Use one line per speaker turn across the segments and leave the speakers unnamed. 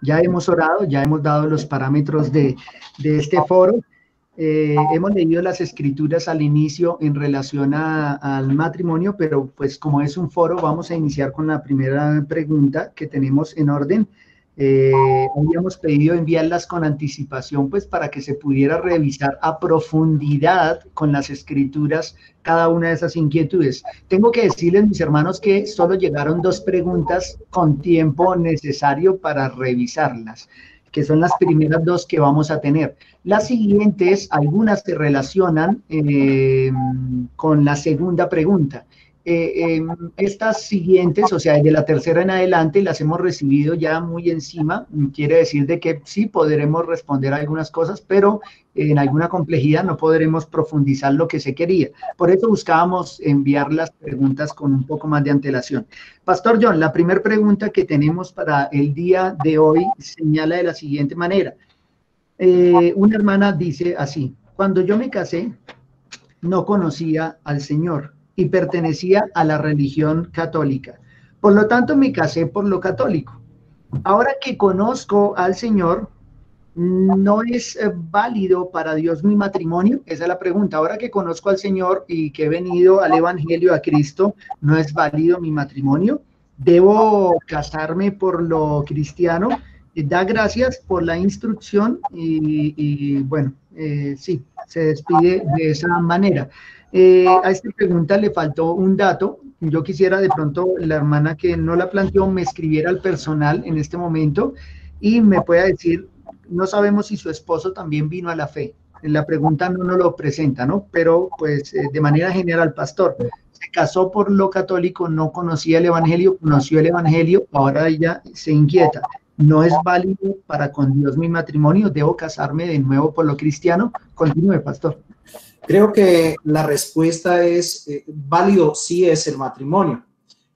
ya hemos orado, ya hemos dado los parámetros de este foro. Hemos leído las escrituras al inicio en relación al matrimonio, pero pues como es un foro, vamos a iniciar con la primera pregunta que tenemos en orden. Habíamos pedido enviarlas con anticipación, pues para que se pudiera revisar a profundidad con las escrituras cada una de esas inquietudes. Tengo que decirles, mis hermanos, que solo llegaron 2 preguntas con tiempo necesario para revisarlas, que son las primeras 2 que vamos a tener. Las siguientes, algunas se relacionan con la segunda pregunta. Estas siguientes, o sea, de la tercera en adelante, las hemos recibido ya muy encima. Quiere decir de que sí podremos responder algunas cosas, pero en alguna complejidad no podremos profundizar lo que se quería. Por eso buscábamos enviar las preguntas con un poco más de antelación. Pastor John, la primera pregunta que tenemos para el día de hoy señala de la siguiente manera. Una hermana dice así: cuando yo me casé, no conocía al Señor y pertenecía a la religión católica. Por lo tanto, me casé por lo católico. Ahora que conozco al Señor, ¿no es válido para Dios mi matrimonio? Esa es la pregunta. Ahora que conozco al Señor y que he venido al Evangelio, a Cristo, ¿no es válido mi matrimonio? ¿Debo casarme por lo cristiano? Da gracias por la instrucción y bueno, sí, se despide de esa manera. A esta pregunta le faltó un dato. Yo quisiera de pronto la hermana que no la planteó me escribiera al personal en este momento y me pueda decir, no sabemos si su esposo también vino a la fe. La pregunta no nos lo presenta, ¿no? Pero pues de manera general, pastor, se casó por lo católico, no conocía el Evangelio, conoció el Evangelio, ahora ella se inquieta. ¿No es válido para con Dios mi matrimonio? ¿Debo casarme de nuevo por lo cristiano? Continúe, pastor.
Creo que la respuesta es válido sí es el matrimonio.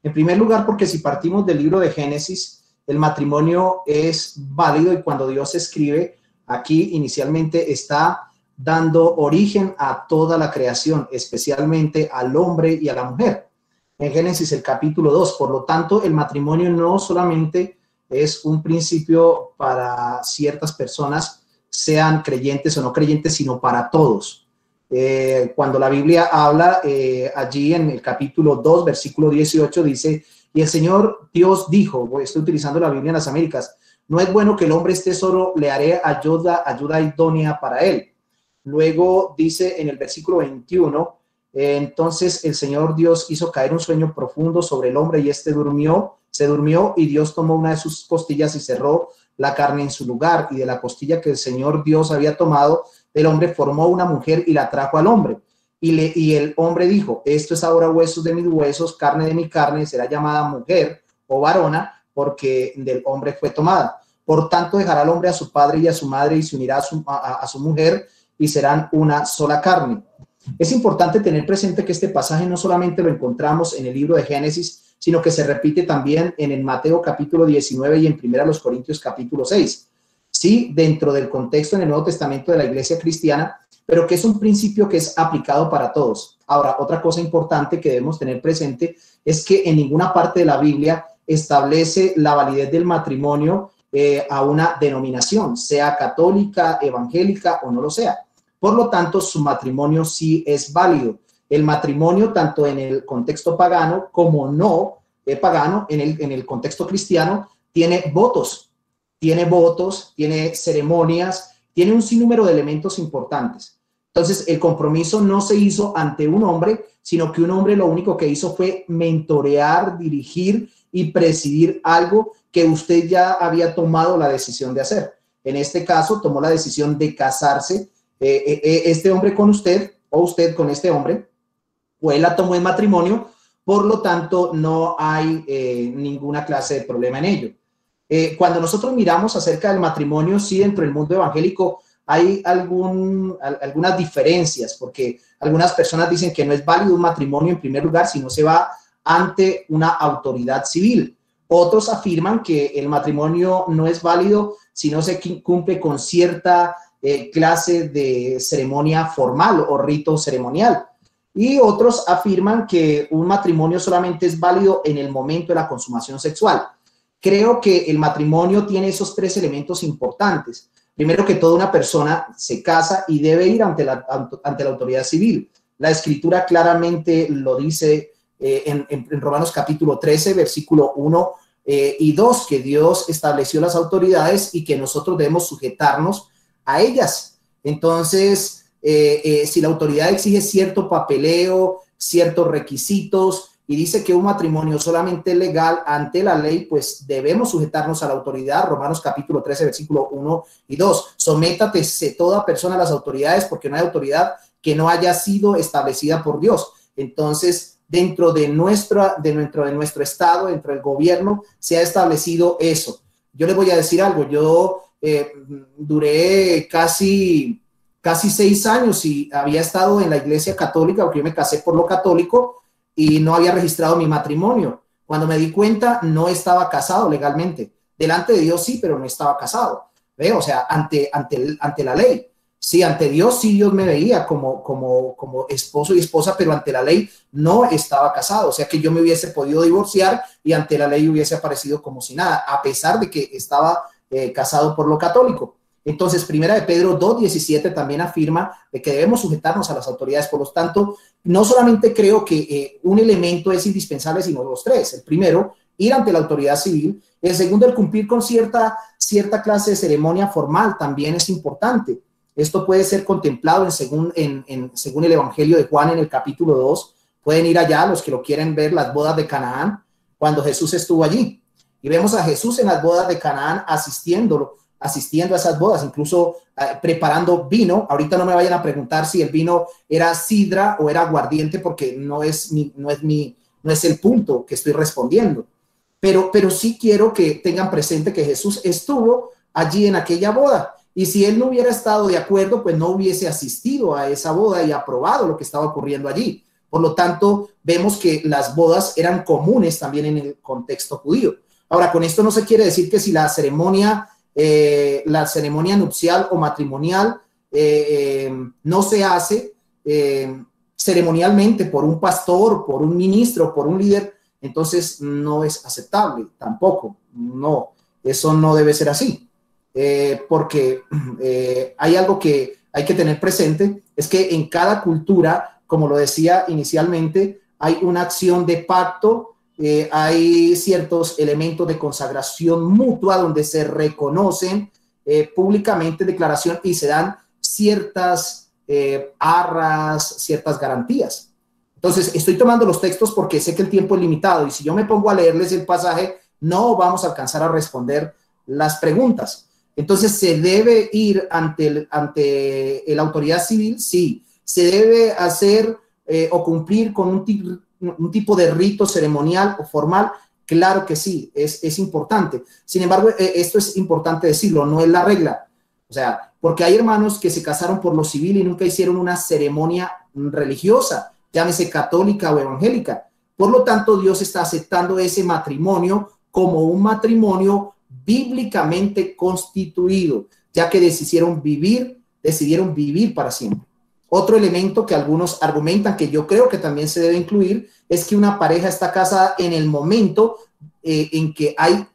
En primer lugar, porque si partimos del libro de Génesis, el matrimonio es válido y cuando Dios escribe, aquí inicialmente está dando origen a toda la creación, especialmente al hombre y a la mujer. En Génesis el capítulo 2, por lo tanto, el matrimonio no solamente es un principio para ciertas personas, sean creyentes o no creyentes, sino para todos. Cuando la Biblia habla allí en el capítulo 2, versículo 18, dice, y el Señor Dios dijo, estoy utilizando la Biblia en las Américas, no es bueno que el hombre esté solo, le haré ayuda idónea para él. Luego dice en el versículo 21, entonces el Señor Dios hizo caer un sueño profundo sobre el hombre y este se durmió y Dios tomó una de sus costillas y cerró la carne en su lugar y de la costilla que el Señor Dios había tomado del hombre formó una mujer y la trajo al hombre. Y el hombre dijo, esto es ahora huesos de mis huesos, carne de mi carne, será llamada mujer o varona, porque del hombre fue tomada. Por tanto, dejará al hombre a su padre y a su madre y se unirá a su mujer y serán una sola carne. Es importante tener presente que este pasaje no solamente lo encontramos en el libro de Génesis, sino que se repite también en el Mateo capítulo 19 y en 1 Corintios capítulo 6. Sí, dentro del contexto en el Nuevo Testamento de la Iglesia cristiana, pero que es un principio que es aplicado para todos. Ahora, otra cosa importante que debemos tener presente es que en ninguna parte de la Biblia establece la validez del matrimonio a una denominación, sea católica, evangélica o no lo sea. Por lo tanto, su matrimonio sí es válido. El matrimonio, tanto en el contexto pagano como no pagano, en el contexto cristiano, tiene votos, tiene ceremonias, tiene un sinnúmero de elementos importantes. Entonces, el compromiso no se hizo ante un hombre, sino que un hombre lo único que hizo fue mentorear, dirigir y presidir algo que usted ya había tomado la decisión de hacer. En este caso, tomó la decisión de casarse, este hombre con usted o usted con este hombre, o él la tomó en matrimonio, por lo tanto, no hay ninguna clase de problema en ello. Cuando nosotros miramos acerca del matrimonio, sí, dentro del mundo evangélico hay algunas diferencias, porque algunas personas dicen que no es válido un matrimonio en primer lugar si no se va ante una autoridad civil. Otros afirman que el matrimonio no es válido si no se cumple con cierta clase de ceremonia formal o rito ceremonial. Y otros afirman que un matrimonio solamente es válido en el momento de la consumación sexual. creo que el matrimonio tiene esos tres elementos importantes. Primero que todo, una persona se casa y debe ir ante la autoridad civil. La Escritura claramente lo dice en Romanos capítulo 13, versículo 1 y 2, que Dios estableció las autoridades y que nosotros debemos sujetarnos a ellas. Entonces, si la autoridad exige cierto papeleo, ciertos requisitos, y dice que un matrimonio solamente legal ante la ley, pues debemos sujetarnos a la autoridad. Romanos capítulo 13, versículo 1 y 2. Sométate toda persona a las autoridades, porque no hay autoridad que no haya sido establecida por Dios. Entonces, dentro de nuestro estado, dentro del gobierno, se ha establecido eso. Yo les voy a decir algo. Yo duré casi 6 años y había estado en la iglesia católica, porque yo me casé por lo católico, y no había registrado mi matrimonio. Cuando me di cuenta, no estaba casado legalmente. Delante de Dios sí, pero no estaba casado. ¿Ve? O sea, ante la ley. Sí, ante Dios sí, Dios me veía como esposo y esposa, pero ante la ley no estaba casado. O sea que yo me hubiese podido divorciar y ante la ley hubiese aparecido como si nada, a pesar de que estaba casado por lo católico. Entonces, Primera de Pedro 2:17 también afirma de que debemos sujetarnos a las autoridades. Por lo tanto, no solamente creo que un elemento es indispensable, sino los tres. El primero, ir ante la autoridad civil. El segundo, el cumplir con cierta clase de ceremonia formal también es importante. Esto puede ser contemplado según el Evangelio de Juan en el capítulo 2. Pueden ir allá, los que lo quieren ver, las bodas de Canaán, cuando Jesús estuvo allí. Y vemos a Jesús en las bodas de Canaán asistiendo a esas bodas, incluso preparando vino. Ahorita no me vayan a preguntar si el vino era sidra o era aguardiente, porque no es el punto que estoy respondiendo. Pero sí quiero que tengan presente que Jesús estuvo allí en aquella boda. Y si él no hubiera estado de acuerdo, pues no hubiese asistido a esa boda y aprobado lo que estaba ocurriendo allí. Por lo tanto, vemos que las bodas eran comunes también en el contexto judío. Ahora, con esto no se quiere decir que si la ceremonia nupcial o matrimonial no se hace ceremonialmente por un pastor, por un ministro, por un líder, entonces no es aceptable tampoco. No, eso no debe ser así. Porque hay algo que hay que tener presente, es que en cada cultura, como lo decía inicialmente, hay una acción de pacto, hay ciertos elementos de consagración mutua donde se reconocen públicamente declaración y se dan ciertas arras, ciertas garantías. Entonces, estoy tomando los textos porque sé que el tiempo es limitado y si yo me pongo a leerles el pasaje, no vamos a alcanzar a responder las preguntas. Entonces, ¿se debe ir ante la autoridad civil? Sí. ¿Se debe hacer o cumplir con un tipo de rito ceremonial o formal? Claro que sí, es importante. Sin embargo, esto es importante decirlo, no es la regla. O sea, porque hay hermanos que se casaron por lo civil y nunca hicieron una ceremonia religiosa, llámese católica o evangélica. Por lo tanto, Dios está aceptando ese matrimonio como un matrimonio bíblicamente constituido, ya que decidieron vivir para siempre. Otro elemento que algunos argumentan, que yo creo que también se debe incluir, es que una pareja está casada en el momento en que hay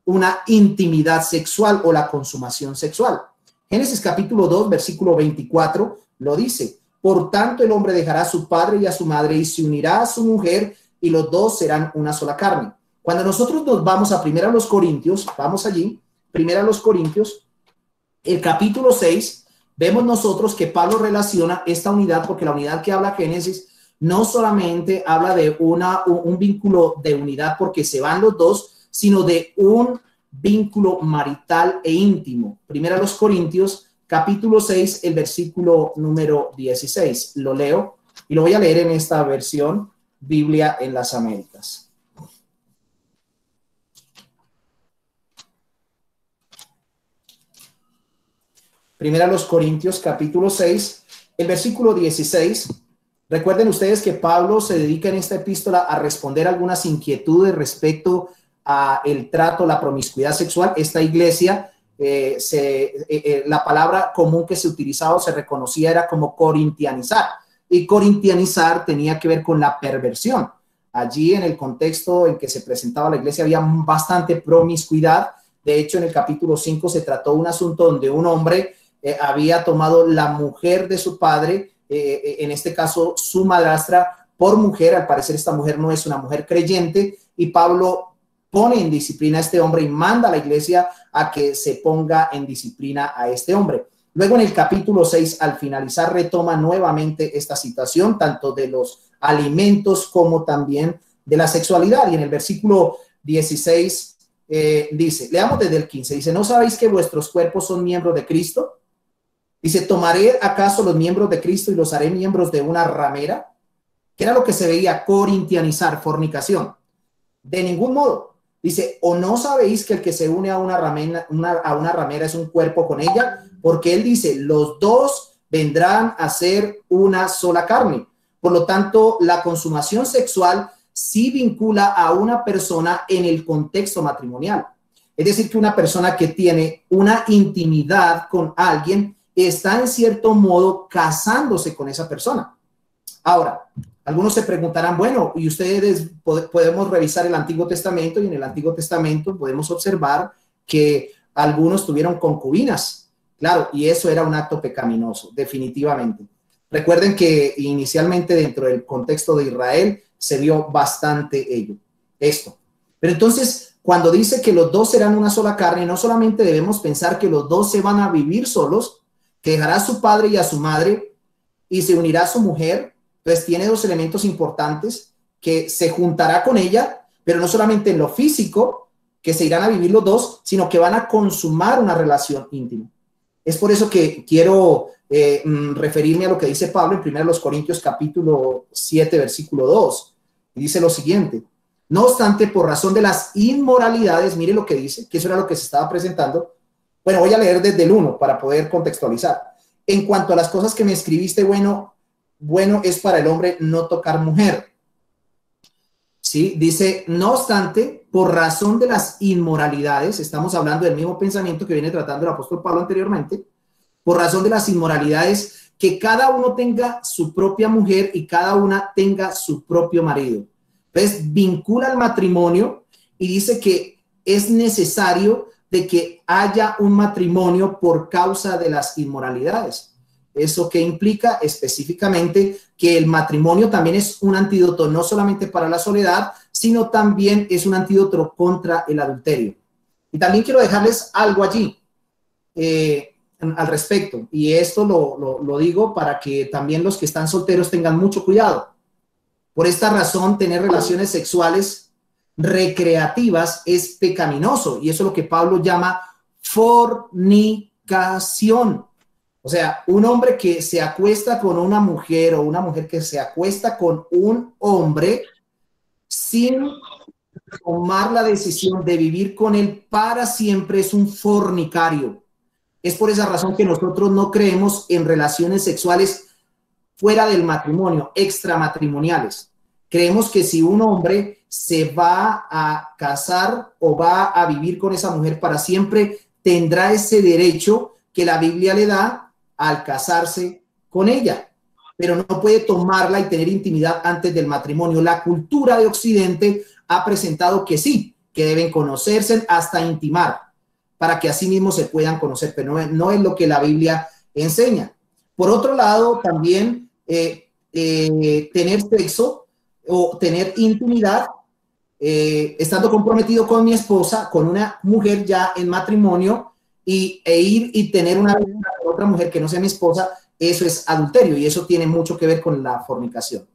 una intimidad sexual o la consumación sexual. Génesis capítulo 2, versículo 24 lo dice: por tanto el hombre dejará a su padre y a su madre y se unirá a su mujer y los dos serán una sola carne. Cuando nosotros nos vamos a 1 Corintios, vamos allí, 1 Corintios, el capítulo 6, vemos nosotros que Pablo relaciona esta unidad, porque la unidad que habla Génesis no solamente habla de un vínculo de unidad porque se van los dos, sino de un vínculo marital e íntimo. 1 Corintios, capítulo 6, el versículo número 16. Lo leo y lo voy a leer en esta versión, Biblia en las Américas. Primera a los Corintios, capítulo 6, el versículo 16. Recuerden ustedes que Pablo se dedica en esta epístola a responder algunas inquietudes respecto a el trato, la promiscuidad sexual. Esta iglesia, la palabra común que se utilizaba o se reconocía era como corintianizar. Y corintianizar tenía que ver con la perversión. Allí en el contexto en que se presentaba la iglesia había bastante promiscuidad. De hecho, en el capítulo 5 se trató un asunto donde un hombre había tomado la mujer de su padre, en este caso su madrastra, por mujer. Al parecer esta mujer no es una mujer creyente, y Pablo pone en disciplina a este hombre y manda a la iglesia a que se ponga en disciplina a este hombre. Luego en el capítulo 6, al finalizar, retoma nuevamente esta situación, tanto de los alimentos como también de la sexualidad. Y en el versículo 16 dice, leamos desde el 15, dice, ¿no sabéis que vuestros cuerpos son miembros de Cristo? Dice, ¿tomaré acaso los miembros de Cristo y los haré miembros de una ramera? ¿Qué era lo que se veía? Corintianizar, fornicación. De ningún modo. Dice, ¿o no sabéis que el que se une a una ramera es un cuerpo con ella? Porque él dice, los dos vendrán a ser una sola carne. Por lo tanto, la consumación sexual sí vincula a una persona en el contexto matrimonial. Es decir, que una persona que tiene una intimidad con alguien está en cierto modo casándose con esa persona. Ahora, algunos se preguntarán, bueno, y ustedes podemos revisar el Antiguo Testamento, y en el Antiguo Testamento podemos observar que algunos tuvieron concubinas. Claro, y eso era un acto pecaminoso, definitivamente. Recuerden que inicialmente dentro del contexto de Israel se vio bastante esto. Pero entonces, cuando dice que los dos serán una sola carne, no solamente debemos pensar que los dos se van a vivir solos, que dejará a su padre y a su madre y se unirá a su mujer. Entonces tiene dos elementos importantes, que se juntará con ella, pero no solamente en lo físico, que se irán a vivir los dos, sino que van a consumar una relación íntima. Es por eso que quiero referirme a lo que dice Pablo en 1 Corintios capítulo 7, versículo 2. Y dice lo siguiente, no obstante, por razón de las inmoralidades, mire lo que dice, que eso era lo que se estaba presentando. Bueno, voy a leer desde el 1 para poder contextualizar. En cuanto a las cosas que me escribiste, bueno es para el hombre no tocar mujer. Sí, dice, no obstante, por razón de las inmoralidades, estamos hablando del mismo pensamiento que viene tratando el apóstol Pablo anteriormente, por razón de las inmoralidades, que cada uno tenga su propia mujer y cada una tenga su propio marido. Entonces, vincula el matrimonio y dice que es necesario de que haya un matrimonio por causa de las inmoralidades. ¿Eso que implica? Específicamente que el matrimonio también es un antídoto no solamente para la soledad, sino también es un antídoto contra el adulterio. Y también quiero dejarles algo allí al respecto, y esto lo digo para que también los que están solteros tengan mucho cuidado. Por esta razón, tener relaciones sexuales recreativas es pecaminoso, y eso es lo que Pablo llama fornicación. O sea, un hombre que se acuesta con una mujer o una mujer que se acuesta con un hombre sin tomar la decisión de vivir con él para siempre es un fornicario. Es por esa razón que nosotros no creemos en relaciones sexuales fuera del matrimonio, extramatrimoniales. Creemos que si un hombre se va a casar o va a vivir con esa mujer para siempre, tendrá ese derecho que la Biblia le da al casarse con ella, pero no puede tomarla y tener intimidad antes del matrimonio. La cultura de Occidente ha presentado que sí, que deben conocerse hasta intimar, para que así mismo se puedan conocer, pero no es lo que la Biblia enseña. Por otro lado, también tener sexo o tener intimidad, estando comprometido con mi esposa, con una mujer ya en matrimonio, e ir y tener una vida con otra mujer que no sea mi esposa, eso es adulterio, y eso tiene mucho que ver con la fornicación.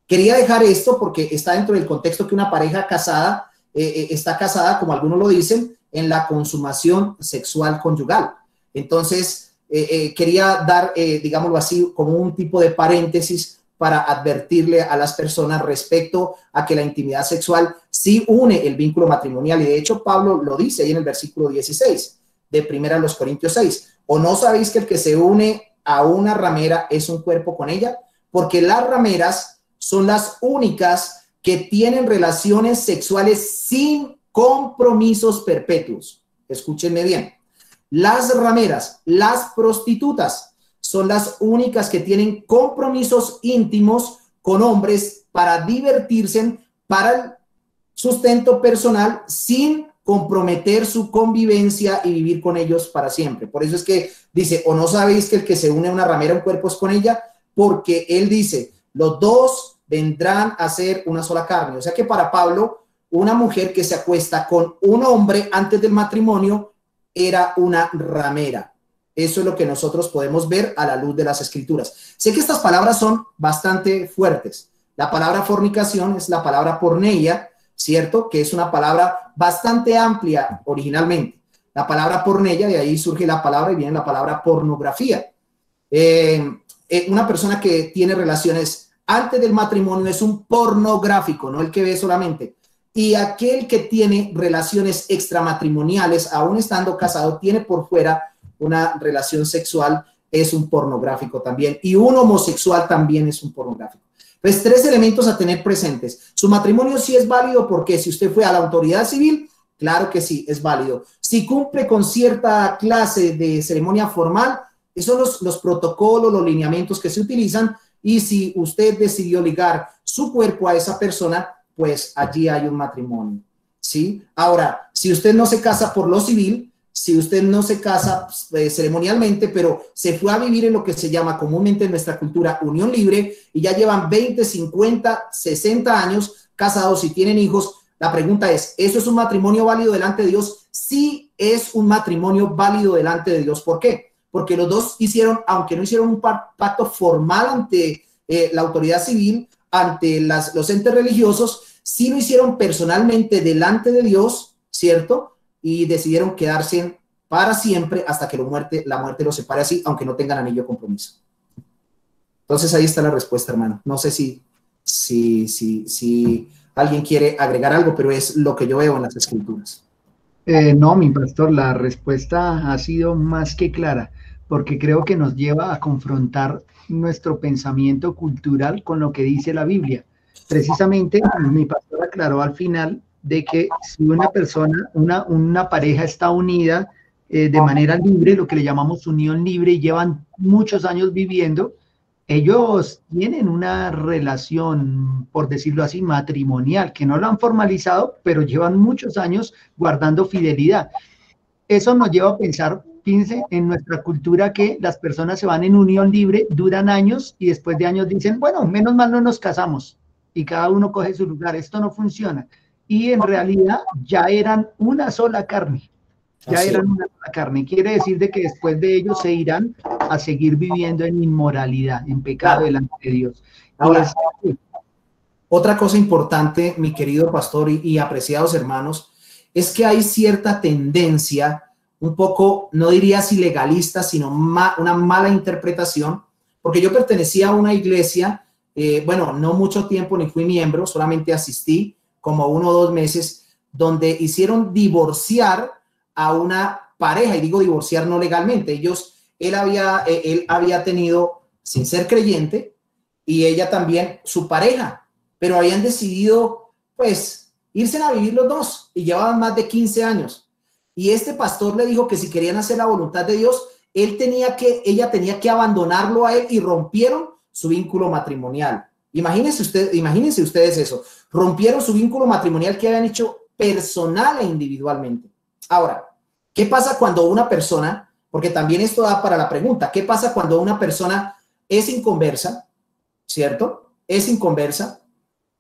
Quería dejar esto porque está dentro del contexto que una pareja casada está casada, como algunos lo dicen, en la consumación sexual conyugal. Entonces, quería dar, digámoslo así, como un tipo de paréntesis para advertirle a las personas respecto a que la intimidad sexual sí une el vínculo matrimonial, y de hecho Pablo lo dice ahí en el versículo 16 de 1 Corintios 6. ¿O no sabéis que el que se une a una ramera es un cuerpo con ella? Porque las rameras son las únicas que tienen relaciones sexuales sin compromisos perpetuos. Escúchenme bien. Las rameras, las prostitutas, son las únicas que tienen compromisos íntimos con hombres para divertirse, para el sustento personal sin comprometer su convivencia y vivir con ellos para siempre. Por eso es que dice, ¿o no sabéis que el que se une a una ramera, un cuerpo es con ella? Porque él dice, los dos vendrán a ser una sola carne. O sea que para Pablo, una mujer que se acuesta con un hombre antes del matrimonio era una ramera. Eso es lo que nosotros podemos ver a la luz de las Escrituras. Sé que estas palabras son bastante fuertes. La palabra fornicación es la palabra porneia, ¿cierto? Que es una palabra bastante amplia originalmente. La palabra porneia, de ahí surge la palabra y viene la palabra pornografía. Una persona que tiene relaciones antes del matrimonio es un pornográfico, no el que ve solamente. Y aquel que tiene relaciones extramatrimoniales, aún estando casado, tiene por fuera una relación sexual, es un pornográfico también. Y un homosexual también es un pornográfico. Pues 3 elementos a tener presentes. Su matrimonio sí es válido porque si usted fue a la autoridad civil, claro que sí, es válido. Si cumple con cierta clase de ceremonia formal, esos son los protocolos, los lineamientos que se utilizan. Y si usted decidió ligar su cuerpo a esa persona, pues allí hay un matrimonio, ¿sí? Ahora, si usted no se casa por lo civil, si usted no se casa ceremonialmente, pero se fue a vivir en lo que se llama comúnmente en nuestra cultura unión libre y ya llevan 20, 50, 60 años casados y tienen hijos, la pregunta es, ¿eso es un matrimonio válido delante de Dios? Sí es un matrimonio válido delante de Dios. ¿Por qué? Porque los dos hicieron, aunque no hicieron un pacto formal ante la autoridad civil, ante los entes religiosos, sí lo hicieron personalmente delante de Dios, ¿cierto? Y decidieron quedarse para siempre hasta que la muerte los separe así, aunque no tengan anillo de compromiso. Entonces ahí está la respuesta, hermano. No sé si alguien quiere agregar algo, pero es lo que yo veo en las Escrituras.
No, mi pastor, la respuesta ha sido más que clara, porque creo que nos lleva a confrontar nuestro pensamiento cultural con lo que dice la Biblia. Precisamente, mi pastor aclaró al final de que si una persona, una pareja está unida de manera libre, lo que le llamamos unión libre, y llevan muchos años viviendo, ellos tienen una relación, por decirlo así, matrimonial, que no lo han formalizado, pero llevan muchos años guardando fidelidad. Eso nos lleva a pensar, fíjense, en nuestra cultura que las personas se van en unión libre, duran años y después de años dicen, bueno, menos mal no nos casamos y cada uno coge su lugar, esto no funciona. Y en realidad ya eran una sola carne, ya
Así es.
eran una sola carne. Quiere decir de que después de ellos se irán a seguir viviendo en inmoralidad, en pecado
Claro.
delante de Dios.
Ahora, otra cosa importante, mi querido pastor y apreciados hermanos, es que hay cierta tendencia, un poco, no diría si legalista, sino una mala interpretación, porque yo pertenecía a una iglesia, bueno, no mucho tiempo ni fui miembro, solamente asistí como 1 o 2 meses, donde hicieron divorciar a una pareja, y digo divorciar no legalmente, él había tenido, sin ser creyente, y ella también, su pareja, pero habían decidido, pues, irse a vivir los dos y llevaban más de 15 años. Y este pastor le dijo que si querían hacer la voluntad de Dios, ella tenía que abandonarlo a él y rompieron su vínculo matrimonial. Imagínense ustedes eso. Rompieron su vínculo matrimonial que habían hecho personal e individualmente. Ahora, ¿qué pasa cuando una persona, porque también esto da para la pregunta, ¿qué pasa cuando una persona es inconversa, ¿cierto? Es inconversa,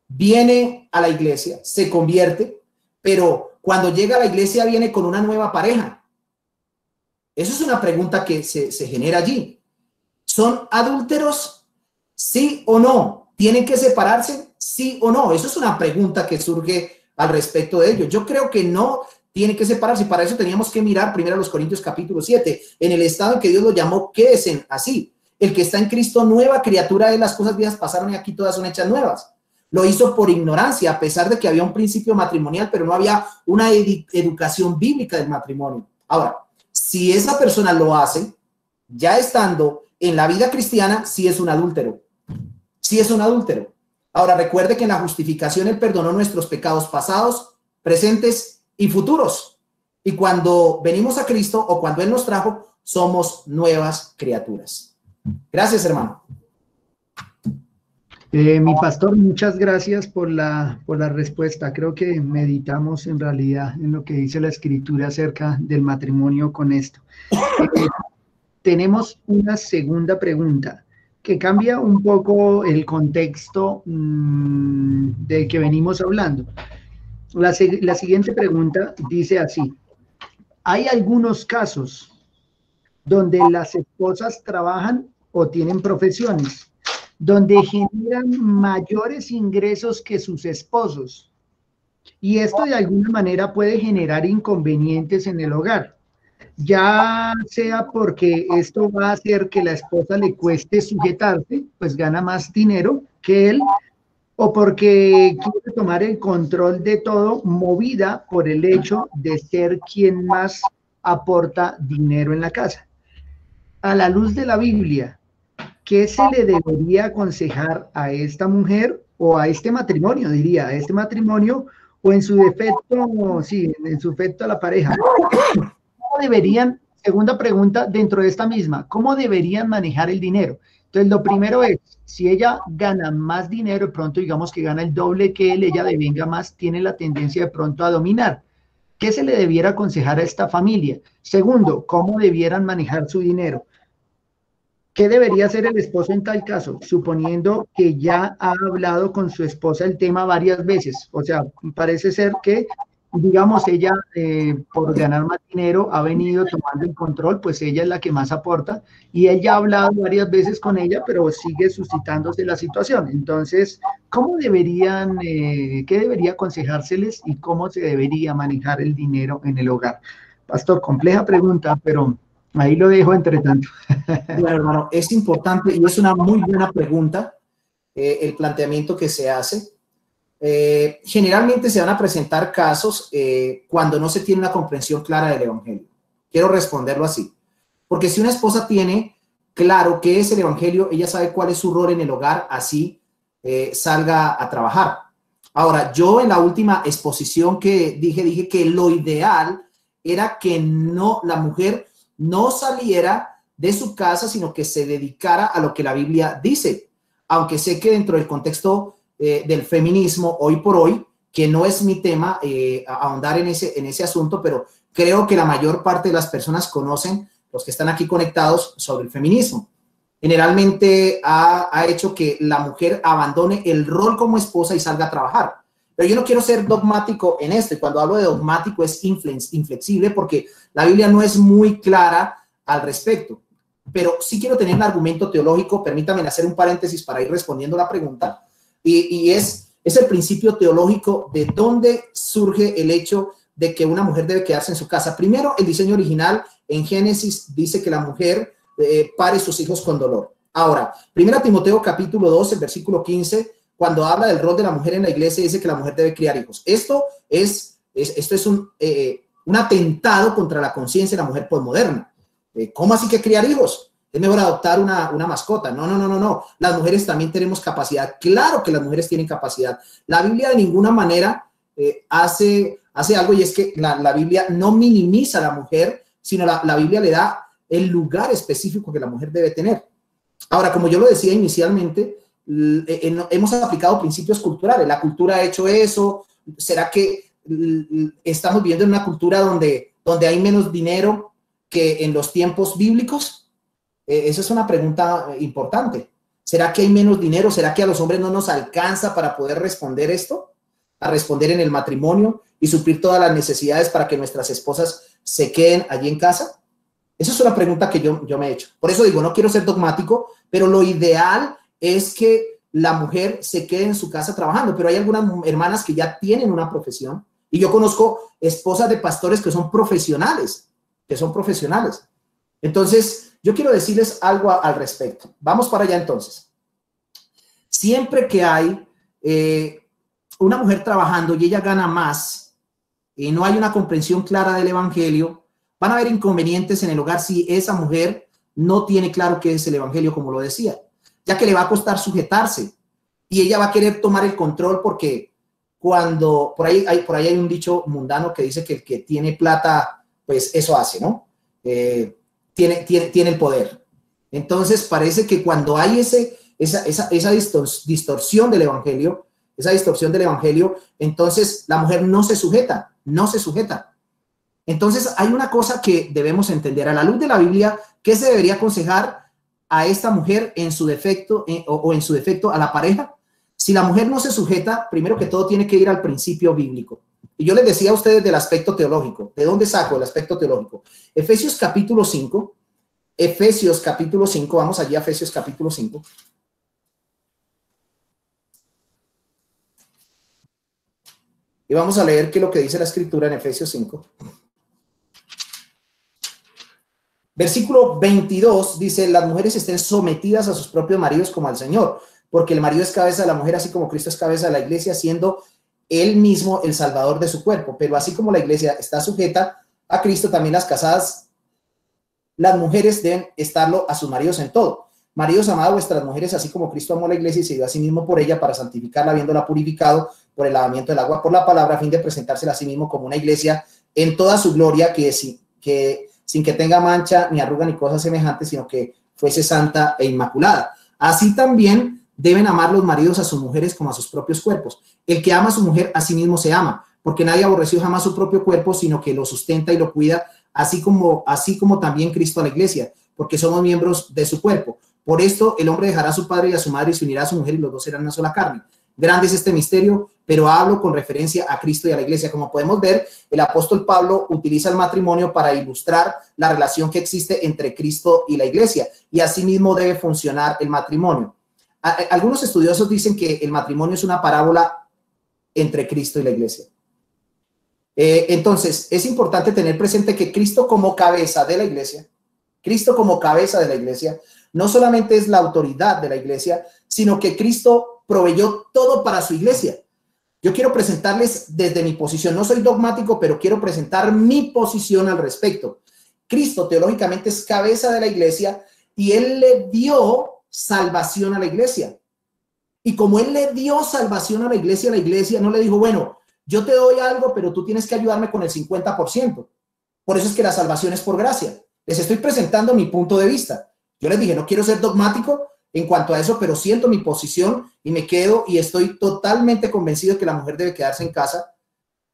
viene a la iglesia, se convierte, pero cuando llega a la iglesia viene con una nueva pareja? Eso es una pregunta que se genera allí. ¿Son adúlteros? ¿Sí o no? ¿Tienen que separarse? ¿Sí o no? Eso es una pregunta que surge al respecto de ello. Yo creo que no tienen que separarse, y para eso teníamos que mirar primero a los Corintios capítulo 7, en el estado en que Dios lo llamó, quédese así. El que está en Cristo, nueva criatura es, las cosas viejas pasaron y aquí todas son hechas nuevas. Lo hizo por ignorancia, a pesar de que había un principio matrimonial, pero no había una educación bíblica del matrimonio. Ahora, si esa persona lo hace, ya estando en la vida cristiana, sí es un adúltero. Sí es un adúltero. Ahora, recuerde que en la justificación Él perdonó nuestros pecados pasados, presentes y futuros. Y cuando venimos a Cristo o cuando Él nos trajo, somos nuevas criaturas. Gracias, hermano.
Mi pastor, muchas gracias por la respuesta. Creo que meditamos en realidad en lo que dice la Escritura acerca del matrimonio con esto. Tenemos una segunda pregunta que cambia un poco el contexto del que venimos hablando. La siguiente pregunta dice así: ¿hay algunos casos donde las esposas trabajan o tienen profesiones, donde generan mayores ingresos que sus esposos? Y esto de alguna manera puede generar inconvenientes en el hogar, ya sea porque esto va a hacer que la esposa le cueste sujetarse, pues gana más dinero que él, o porque quiere tomar el control de todo, movida por el hecho de ser quien más aporta dinero en la casa. A la luz de la Biblia, ¿qué se le debería aconsejar a esta mujer o a este matrimonio, diría, a este matrimonio, o en su defecto, sí, en su defecto a la pareja? ¿Cómo deberían, segunda pregunta dentro de esta misma, cómo deberían manejar el dinero? Entonces, lo primero es, si ella gana más dinero, de pronto digamos que gana el doble que él, ella devenga más, tiene la tendencia de pronto a dominar. ¿Qué se le debiera aconsejar a esta familia? Segundo, ¿cómo debieran manejar su dinero? ¿Qué debería hacer el esposo en tal caso? Suponiendo que ya ha hablado con su esposa el tema varias veces. O sea, parece ser que, digamos, ella por ganar más dinero ha venido tomando el control, pues ella es la que más aporta y él ya ha hablado varias veces con ella, pero sigue suscitándose la situación. Entonces, ¿cómo deberían, qué debería aconsejárseles y cómo se debería manejar el dinero en el hogar? Pastor, compleja pregunta, pero ahí lo dejo entre tanto.
Bueno, hermano, es importante y es una muy buena pregunta el planteamiento que se hace. Generalmente se van a presentar casos cuando no se tiene una comprensión clara del Evangelio. Quiero responderlo así. Porque si una esposa tiene claro qué es el Evangelio, ella sabe cuál es su rol en el hogar, así salga a trabajar. Ahora, yo en la última exposición que dije que lo ideal era que no, la mujer no saliera de su casa, sino que se dedicara a lo que la Biblia dice. Aunque sé que dentro del contexto del feminismo, hoy por hoy, que no es mi tema ahondar en ese asunto, pero creo que la mayor parte de las personas conocen, los que están aquí conectados, sobre el feminismo. Generalmente ha hecho que la mujer abandone el rol como esposa y salga a trabajar. Pero yo no quiero ser dogmático en esto, y cuando hablo de dogmático es inflexible, porque la Biblia no es muy clara al respecto. Pero sí quiero tener un argumento teológico, permítanme hacer un paréntesis para ir respondiendo la pregunta, y es el principio teológico de dónde surge el hecho de que una mujer debe quedarse en su casa. Primero, el diseño original en Génesis dice que la mujer pare sus hijos con dolor. Ahora, 1 Timoteo capítulo 2, el versículo 15, cuando habla del rol de la mujer en la iglesia, dice que la mujer debe criar hijos. Esto es un atentado contra la conciencia de la mujer posmoderna. ¿Cómo así que criar hijos? Es mejor adoptar una mascota. No. Las mujeres también tenemos capacidad. Claro que las mujeres tienen capacidad. La Biblia de ninguna manera hace algo, y es que la Biblia no minimiza a la mujer, sino la Biblia le da el lugar específico que la mujer debe tener. Ahora, como yo lo decía inicialmente, hemos aplicado principios culturales. La cultura ha hecho eso. ¿Será que estamos viviendo en una cultura donde hay menos dinero que en los tiempos bíblicos? Esa es una pregunta importante. ¿Será que hay menos dinero? ¿Será que a los hombres no nos alcanza para poder responder esto? A responder en el matrimonio y suplir todas las necesidades para que nuestras esposas se queden allí en casa. Esa es una pregunta que yo me he hecho. Por eso digo, no quiero ser dogmático, pero lo ideal es que la mujer se quede en su casa trabajando. Pero hay algunas hermanas que ya tienen una profesión, y yo conozco esposas de pastores que son profesionales. Entonces, yo quiero decirles algo al respecto. Vamos para allá entonces. Siempre que hay una mujer trabajando y ella gana más y no hay una comprensión clara del Evangelio, van a haber inconvenientes en el hogar si esa mujer no tiene claro qué es el Evangelio, como lo decía, ya que le va a costar sujetarse y ella va a querer tomar el control, porque cuando por ahí hay un dicho mundano que dice que el que tiene plata, pues eso hace, ¿no? Tiene el poder. Entonces parece que cuando hay esa distorsión del evangelio, entonces la mujer no se sujeta. Entonces hay una cosa que debemos entender a la luz de la Biblia: ¿qué se debería aconsejar a esta mujer en su defecto o en su defecto a la pareja? Si la mujer no se sujeta, primero que todo tiene que ir al principio bíblico. Y yo les decía a ustedes del aspecto teológico. ¿De dónde saco el aspecto teológico? Efesios capítulo 5, vamos allí a Efesios capítulo 5. Y vamos a leer qué es lo que dice la escritura en Efesios 5. Versículo 22 dice: las mujeres estén sometidas a sus propios maridos como al Señor, porque el marido es cabeza de la mujer, así como Cristo es cabeza de la iglesia, siendo él mismo el salvador de su cuerpo. Pero así como la iglesia está sujeta a Cristo, también las casadas, las mujeres deben estarlo a sus maridos en todo. Maridos, amad a vuestras mujeres, así como Cristo amó a la iglesia y se dio a sí mismo por ella, para santificarla, habiéndola purificado por el lavamiento del agua por la palabra, a fin de presentársela a sí mismo como una iglesia en toda su gloria, sin que tenga mancha, ni arruga, ni cosas semejantes, sino que fuese santa e inmaculada. Así también deben amar los maridos a sus mujeres como a sus propios cuerpos. El que ama a su mujer, a sí mismo se ama, porque nadie aborreció jamás su propio cuerpo, sino que lo sustenta y lo cuida, así como también Cristo a la iglesia, porque somos miembros de su cuerpo. Por esto el hombre dejará a su padre y a su madre y se unirá a su mujer, y los dos serán una sola carne. Grande es este misterio, pero hablo con referencia a Cristo y a la iglesia. Como podemos ver, el apóstol Pablo utiliza el matrimonio para ilustrar la relación que existe entre Cristo y la iglesia, y asimismo debe funcionar el matrimonio. Algunos estudiosos dicen que el matrimonio es una parábola entre Cristo y la iglesia. Entonces, es importante tener presente que Cristo como cabeza de la iglesia, no solamente es la autoridad de la iglesia, sino que Cristo proveyó todo para su iglesia. Yo quiero presentarles desde mi posición, no soy dogmático, pero quiero presentar mi posición al respecto. Cristo teológicamente es cabeza de la iglesia y él le dio salvación a la iglesia. Y como él le dio salvación a la iglesia no le dijo: bueno, yo te doy algo, pero tú tienes que ayudarme con el 50%. Por eso es que la salvación es por gracia. Les estoy presentando mi punto de vista. Yo les dije, no quiero ser dogmático en cuanto a eso, pero siento mi posición y me quedo, y estoy totalmente convencido de que la mujer debe quedarse en casa,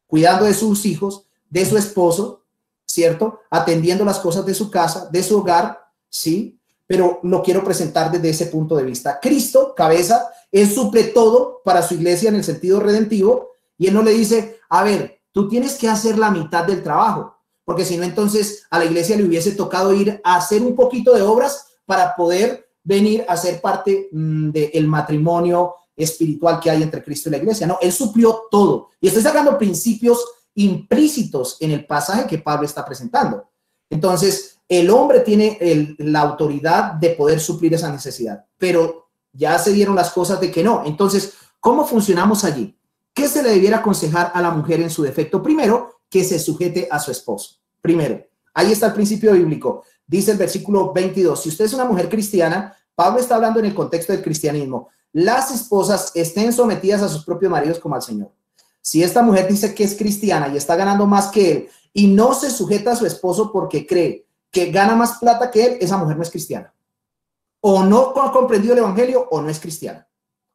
cuidando de sus hijos, de su esposo, ¿cierto? Atendiendo las cosas de su casa, de su hogar, ¿sí? Pero lo quiero presentar desde ese punto de vista. Cristo, cabeza, él suple todo para su iglesia en el sentido redentivo, y él no le dice: a ver, tú tienes que hacer la mitad del trabajo, porque si no, entonces a la iglesia le hubiese tocado ir a hacer un poquito de obras para poder venir a ser parte del matrimonio espiritual que hay entre Cristo y la iglesia. No, él suplió todo. Y estoy sacando principios implícitos en el pasaje que Pablo está presentando. Entonces, el hombre tiene la autoridad de poder suplir esa necesidad, pero ya se dieron las cosas de que no. Entonces, ¿cómo funcionamos allí? ¿Qué se le debiera aconsejar a la mujer en su defecto? Primero, que se sujete a su esposo. Primero, ahí está el principio bíblico. Dice el versículo 22, si usted es una mujer cristiana, Pablo está hablando en el contexto del cristianismo, las esposas estén sometidas a sus propios maridos como al Señor. Si esta mujer dice que es cristiana y está ganando más que él y no se sujeta a su esposo porque cree que gana más plata que él, esa mujer no es cristiana. O no ha comprendido el evangelio o no es cristiana.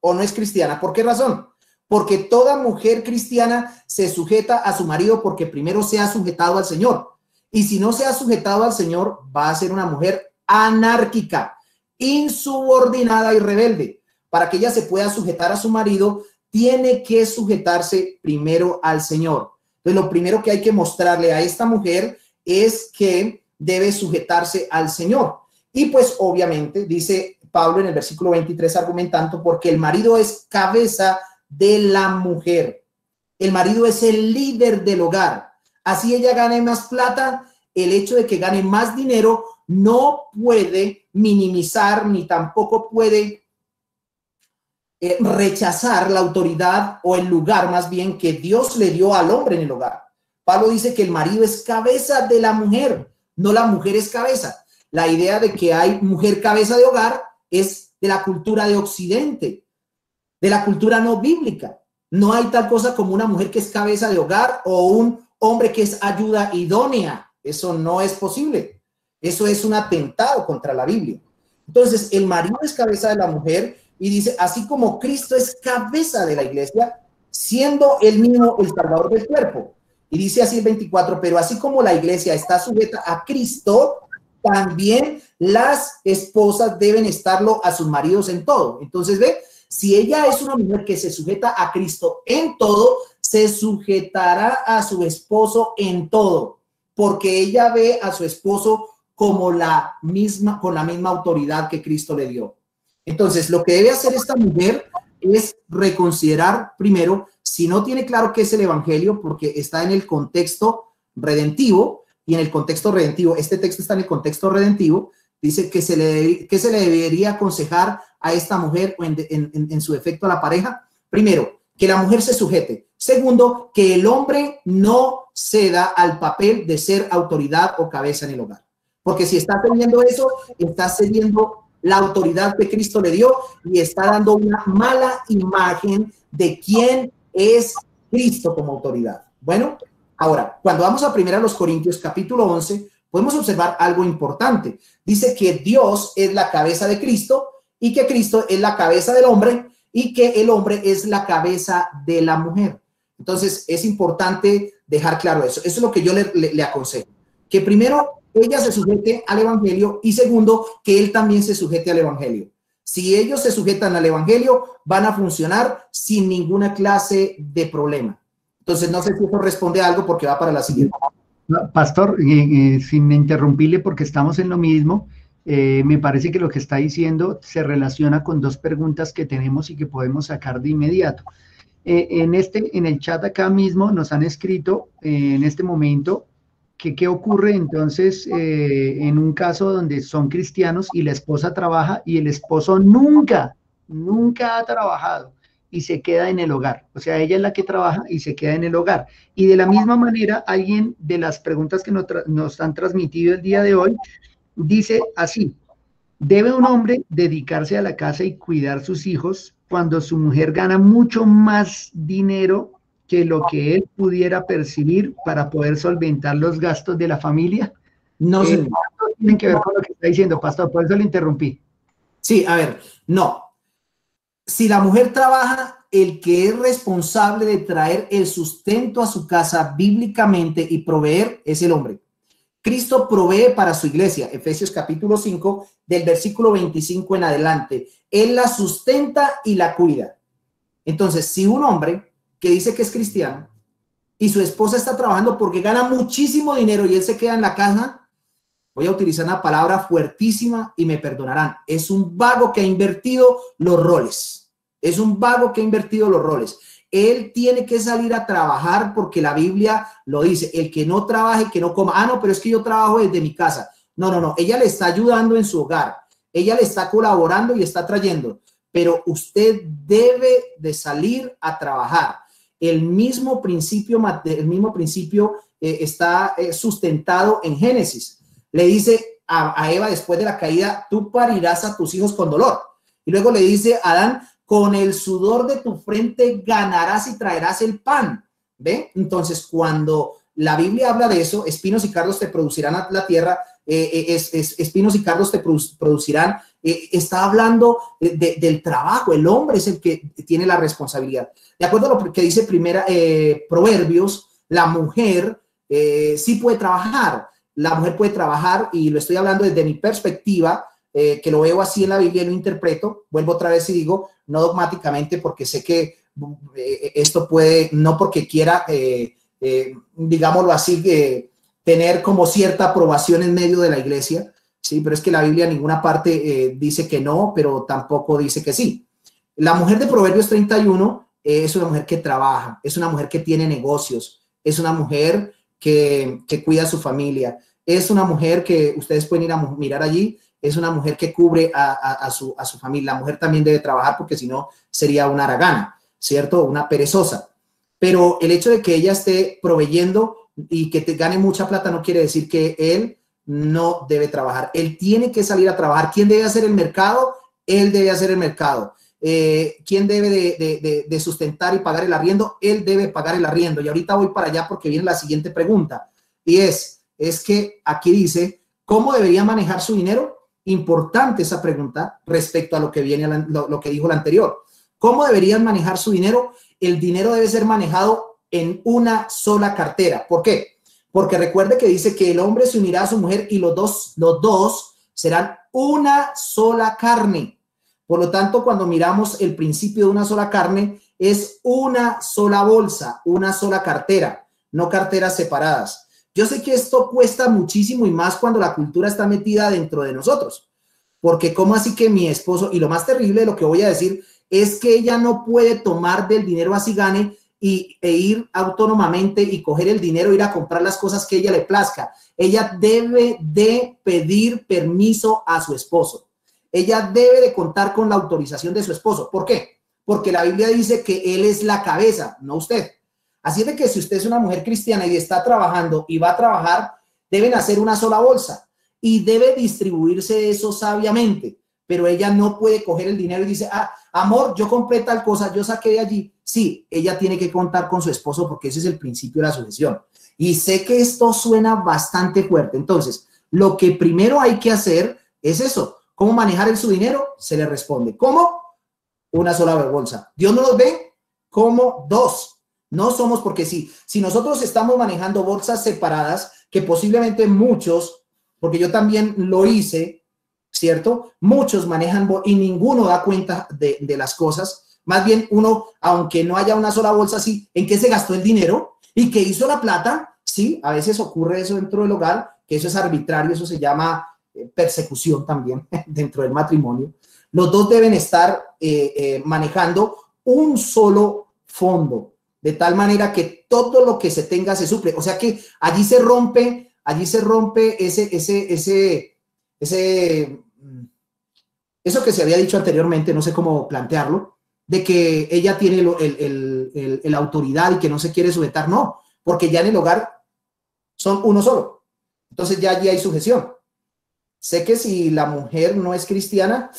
O no es cristiana. ¿Por qué razón? Porque toda mujer cristiana se sujeta a su marido porque primero se ha sujetado al Señor. Y si no se ha sujetado al Señor, va a ser una mujer anárquica, insubordinada y rebelde. Para que ella se pueda sujetar a su marido, tiene que sujetarse primero al Señor. Entonces, lo primero que hay que mostrarle a esta mujer es que debe sujetarse al Señor. Y pues obviamente, dice Pablo en el versículo 23 argumentando, porque el marido es cabeza de la mujer. El marido es el líder del hogar. Así ella gane más plata, el hecho de que gane más dinero no puede minimizar ni tampoco puede rechazar la autoridad o el lugar más bien que Dios le dio al hombre en el hogar. Pablo dice que el marido es cabeza de la mujer, no la mujer es cabeza. La idea de que hay mujer cabeza de hogar es de la cultura de Occidente, de la cultura no bíblica. No hay tal cosa como una mujer que es cabeza de hogar o un hombre que es ayuda idónea. Eso no es posible. Eso es un atentado contra la Biblia. Entonces, el marido es cabeza de la mujer y dice, así como Cristo es cabeza de la iglesia, siendo él mismo el salvador del cuerpo. Y dice así el 24, pero así como la iglesia está sujeta a Cristo, también las esposas deben estarlo a sus maridos en todo. Entonces, ve, si ella es una mujer que se sujeta a Cristo en todo, se sujetará a su esposo en todo, porque ella ve a su esposo como la misma, con la misma autoridad que Cristo le dio. Entonces, lo que debe hacer esta mujer es reconsiderar primero si no tiene claro qué es el evangelio, porque está en el contexto redentivo, y en el contexto redentivo, este texto está en el contexto redentivo, dice que se le debería aconsejar a esta mujer o en su defecto a la pareja. Primero, que la mujer se sujete. Segundo, que el hombre no ceda al papel de ser autoridad o cabeza en el hogar. Porque si está teniendo eso, está cediendo la autoridad que Cristo le dio y está dando una mala imagen de quién es Cristo como autoridad. Bueno, ahora, cuando vamos a 1 Corintios capítulo 11, podemos observar algo importante. Dice que Dios es la cabeza de Cristo y que Cristo es la cabeza del hombre y que el hombre es la cabeza de la mujer. Entonces, es importante dejar claro eso. Eso es lo que yo le aconsejo. Que primero ella se sujete al evangelio y segundo, que él también se sujete al evangelio. Si ellos se sujetan al evangelio, van a funcionar sin ninguna clase de problema. Entonces, no sé si eso responde a algo porque va para la siguiente.
Pastor, sin interrumpirle porque estamos en lo mismo, me parece que lo que está diciendo se relaciona con dos preguntas que tenemos y que podemos sacar de inmediato. En el chat acá mismo nos han escrito en este momento que qué ocurre entonces en un caso donde son cristianos y la esposa trabaja y el esposo nunca ha trabajado y se queda en el hogar. O sea, ella es la que trabaja y se queda en el hogar. Y de la misma manera, alguien de las preguntas que nos han transmitido el día de hoy dice así: ¿debe un hombre dedicarse a la casa y cuidar sus hijos cuando su mujer gana mucho más dinero que lo que él pudiera percibir para poder solventar los gastos de la familia?
No, señor.
Tienen que ver con lo que está diciendo, pastor, por eso le interrumpí.
Sí, a ver, no. Si la mujer trabaja, el que es responsable de traer el sustento a su casa bíblicamente y proveer es el hombre. Cristo provee para su iglesia, Efesios capítulo 5, del versículo 25 en adelante. Él la sustenta y la cuida. Entonces, si un hombre que dice que es cristiano y su esposa está trabajando porque gana muchísimo dinero y él se queda en la casa, voy a utilizar una palabra fuertísima y me perdonarán. Es un vago que ha invertido los roles. Es un vago que ha invertido los roles. Él tiene que salir a trabajar porque la Biblia lo dice. El que no trabaje, que no coma. Ah, no, pero es que yo trabajo desde mi casa. No. Ella le está ayudando en su hogar. Ella le está colaborando y está trayendo. Pero debe de salir a trabajar. El mismo principio está sustentado en Génesis. Le dice a Eva después de la caída: tú parirás a tus hijos con dolor. Y luego le dice a Adán: con el sudor de tu frente ganarás y traerás el pan. ¿Ve? Entonces, cuando la Biblia habla de eso, espinos y cardos te producirán la tierra, espinos y cardos te producirán, está hablando del trabajo. El hombre es el que tiene la responsabilidad. De acuerdo a lo que dice Proverbios, la mujer sí puede trabajar. La mujer puede trabajar, y lo estoy hablando desde mi perspectiva, que lo veo así en la Biblia y lo interpreto. Vuelvo otra vez y digo, no dogmáticamente, porque sé que esto puede, no porque quiera, digámoslo así, tener como cierta aprobación en medio de la iglesia, sí, pero es que la Biblia en ninguna parte dice que no, pero tampoco dice que sí. La mujer de Proverbios 31 es una mujer que trabaja, es una mujer que tiene negocios, es una mujer que cuida a su familia, es una mujer que ustedes pueden ir a mirar allí. Es una mujer que cubre a su familia. La mujer también debe trabajar, porque si no sería una haragana, ¿cierto? Una perezosa. Pero el hecho de que ella esté proveyendo y que te gane mucha plata no quiere decir que él no debe trabajar. Él tiene que salir a trabajar. ¿Quién debe hacer el mercado? Él debe hacer el mercado. ¿Quién debe de sustentar y pagar el arriendo? Él debe pagar el arriendo. Y ahorita voy para allá porque viene la siguiente pregunta. Y es que aquí dice, ¿cómo debería manejar su dinero? importante esa pregunta respecto a lo que viene, lo que dijo la anterior. ¿Cómo deberían manejar su dinero? El dinero debe ser manejado en una sola cartera. ¿Por qué? Porque recuerde que dice que el hombre se unirá a su mujer y los dos serán una sola carne. Por lo tanto, cuando miramos el principio de una sola carne, es una sola bolsa, una sola cartera, no carteras separadas. Yo sé que esto cuesta muchísimo y más cuando la cultura está metida dentro de nosotros. Porque ¿cómo así que mi esposo? Y lo más terrible de lo que voy a decir es que ella no puede tomar del dinero así gane e ir autónomamente y coger el dinero, ir a comprar las cosas que ella le plazca. Ella debe de pedir permiso a su esposo. Ella debe de contar con la autorización de su esposo. ¿Por qué? Porque la Biblia dice que él es la cabeza, no usted. Así es de que si usted es una mujer cristiana y está trabajando y va a trabajar, deben hacer una sola bolsa y debe distribuirse eso sabiamente. Pero ella no puede coger el dinero y dice, ah, amor, yo compré tal cosa, yo saqué de allí. Sí, ella tiene que contar con su esposo porque ese es el principio de la sucesión. Y sé que esto suena bastante fuerte. Entonces, lo que primero hay que hacer es eso. ¿Cómo manejar su dinero? Se le responde. ¿Cómo? Una sola bolsa. ¿Dios no los ve? ¿Cómo? Dos. No somos porque sí. Si nosotros estamos manejando bolsas separadas, que posiblemente muchos, porque yo también lo hice, ¿cierto? Muchos manejan y ninguno da cuenta de las cosas. Más bien uno, aunque no haya una sola bolsa así, ¿en qué se gastó el dinero? ¿Y qué hizo la plata? Sí, a veces ocurre eso dentro del hogar, que eso es arbitrario, eso se llama persecución también dentro del matrimonio. Los dos deben estar manejando un solo fondo, de tal manera que todo lo que se tenga se suple. O sea que allí se rompe eso que se había dicho anteriormente, no sé cómo plantearlo, de que ella tiene la autoridad y que no se quiere sujetar. No, porque ya en el hogar son uno solo. Entonces ya allí hay sujeción. Sé que si la mujer no es cristiana,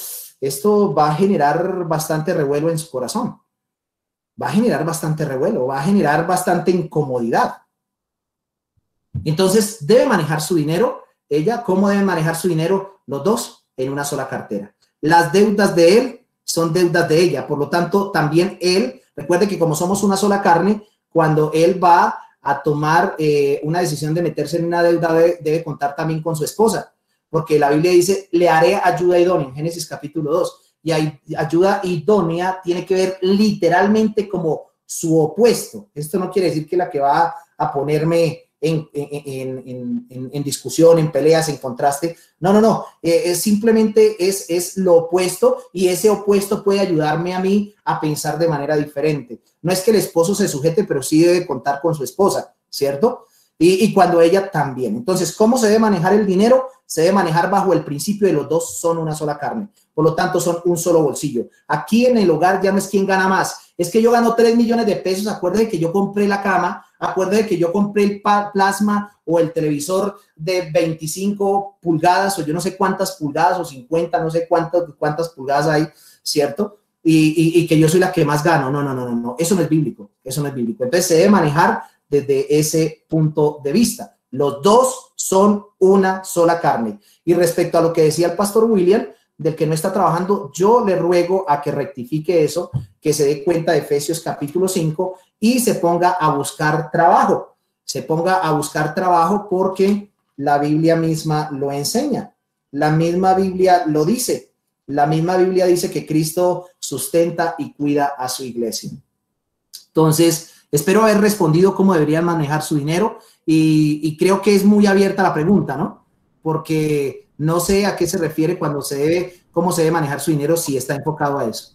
esto va a generar bastante revuelo en su corazón. Va a generar bastante revuelo, va a generar bastante incomodidad. Entonces, debe manejar su dinero. Ella, ¿cómo deben manejar su dinero? Los dos en una sola cartera. Las deudas de él son deudas de ella. Por lo tanto, también él, recuerde que como somos una sola carne, cuando él va a tomar una decisión de meterse en una deuda, debe contar también con su esposa. Porque la Biblia dice, le haré ayuda idónea, en Génesis capítulo 2. Y ayuda idónea tiene que ver literalmente como su opuesto. Esto no quiere decir que la que va a ponerme en discusión, en peleas, en contraste. No. Simplemente es lo opuesto y ese opuesto puede ayudarme a mí a pensar de manera diferente. No es que el esposo se sujete, pero sí debe contar con su esposa, ¿cierto? Y cuando ella también. Entonces, ¿cómo se debe manejar el dinero? Se debe manejar bajo el principio de los dos son una sola carne. Por lo tanto, son un solo bolsillo. Aquí en el hogar ya no es quién gana más. Es que yo gano 3 millones de pesos. Acuérdate que yo compré la cama. Acuérdate que yo compré el plasma o el televisor de 25 pulgadas o yo no sé cuántas pulgadas o 50, no sé cuántas pulgadas hay, ¿cierto? Y que yo soy la que más gano. No. Eso no es bíblico. Eso no es bíblico. Entonces, se debe manejar desde ese punto de vista. Los dos son una sola carne. Y respecto a lo que decía el pastor William, del que no está trabajando, yo le ruego a que rectifique eso, que se dé cuenta de Efesios capítulo 5 y se ponga a buscar trabajo. Se ponga a buscar trabajo porque la Biblia misma lo enseña. La misma Biblia lo dice. La misma Biblia dice que Cristo sustenta y cuida a su iglesia. Entonces, espero haber respondido cómo deberían manejar su dinero y creo que es muy abierta la pregunta, ¿no? Porque no sé a qué se refiere cuando cómo se debe manejar su dinero si está enfocado a eso.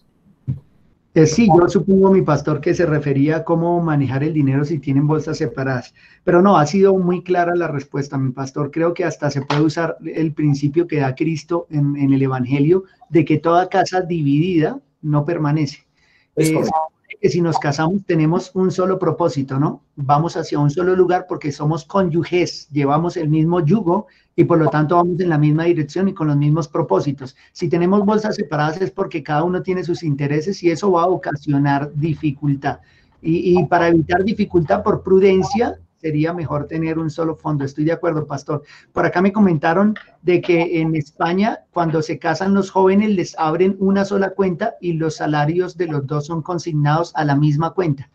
Sí, yo supongo, mi pastor, que se refería a cómo manejar el dinero si tienen bolsas separadas. Pero no, ha sido muy clara la respuesta, mi pastor. Creo que hasta se puede usar el principio que da Cristo en el Evangelio de que toda casa dividida no permanece. Que si nos casamos tenemos un solo propósito, ¿no? Vamos hacia un solo lugar porque somos cónyuges, llevamos el mismo yugo y por lo tanto vamos en la misma dirección y con los mismos propósitos. Si tenemos bolsas separadas es porque cada uno tiene sus intereses y eso va a ocasionar dificultad. Y para evitar dificultad por prudencia, sería mejor tener un solo fondo. Estoy de acuerdo, pastor. Por acá me comentaron de que en España, cuando se casan los jóvenes, les abren una sola cuenta y los salarios de los dos son consignados a la misma cuenta,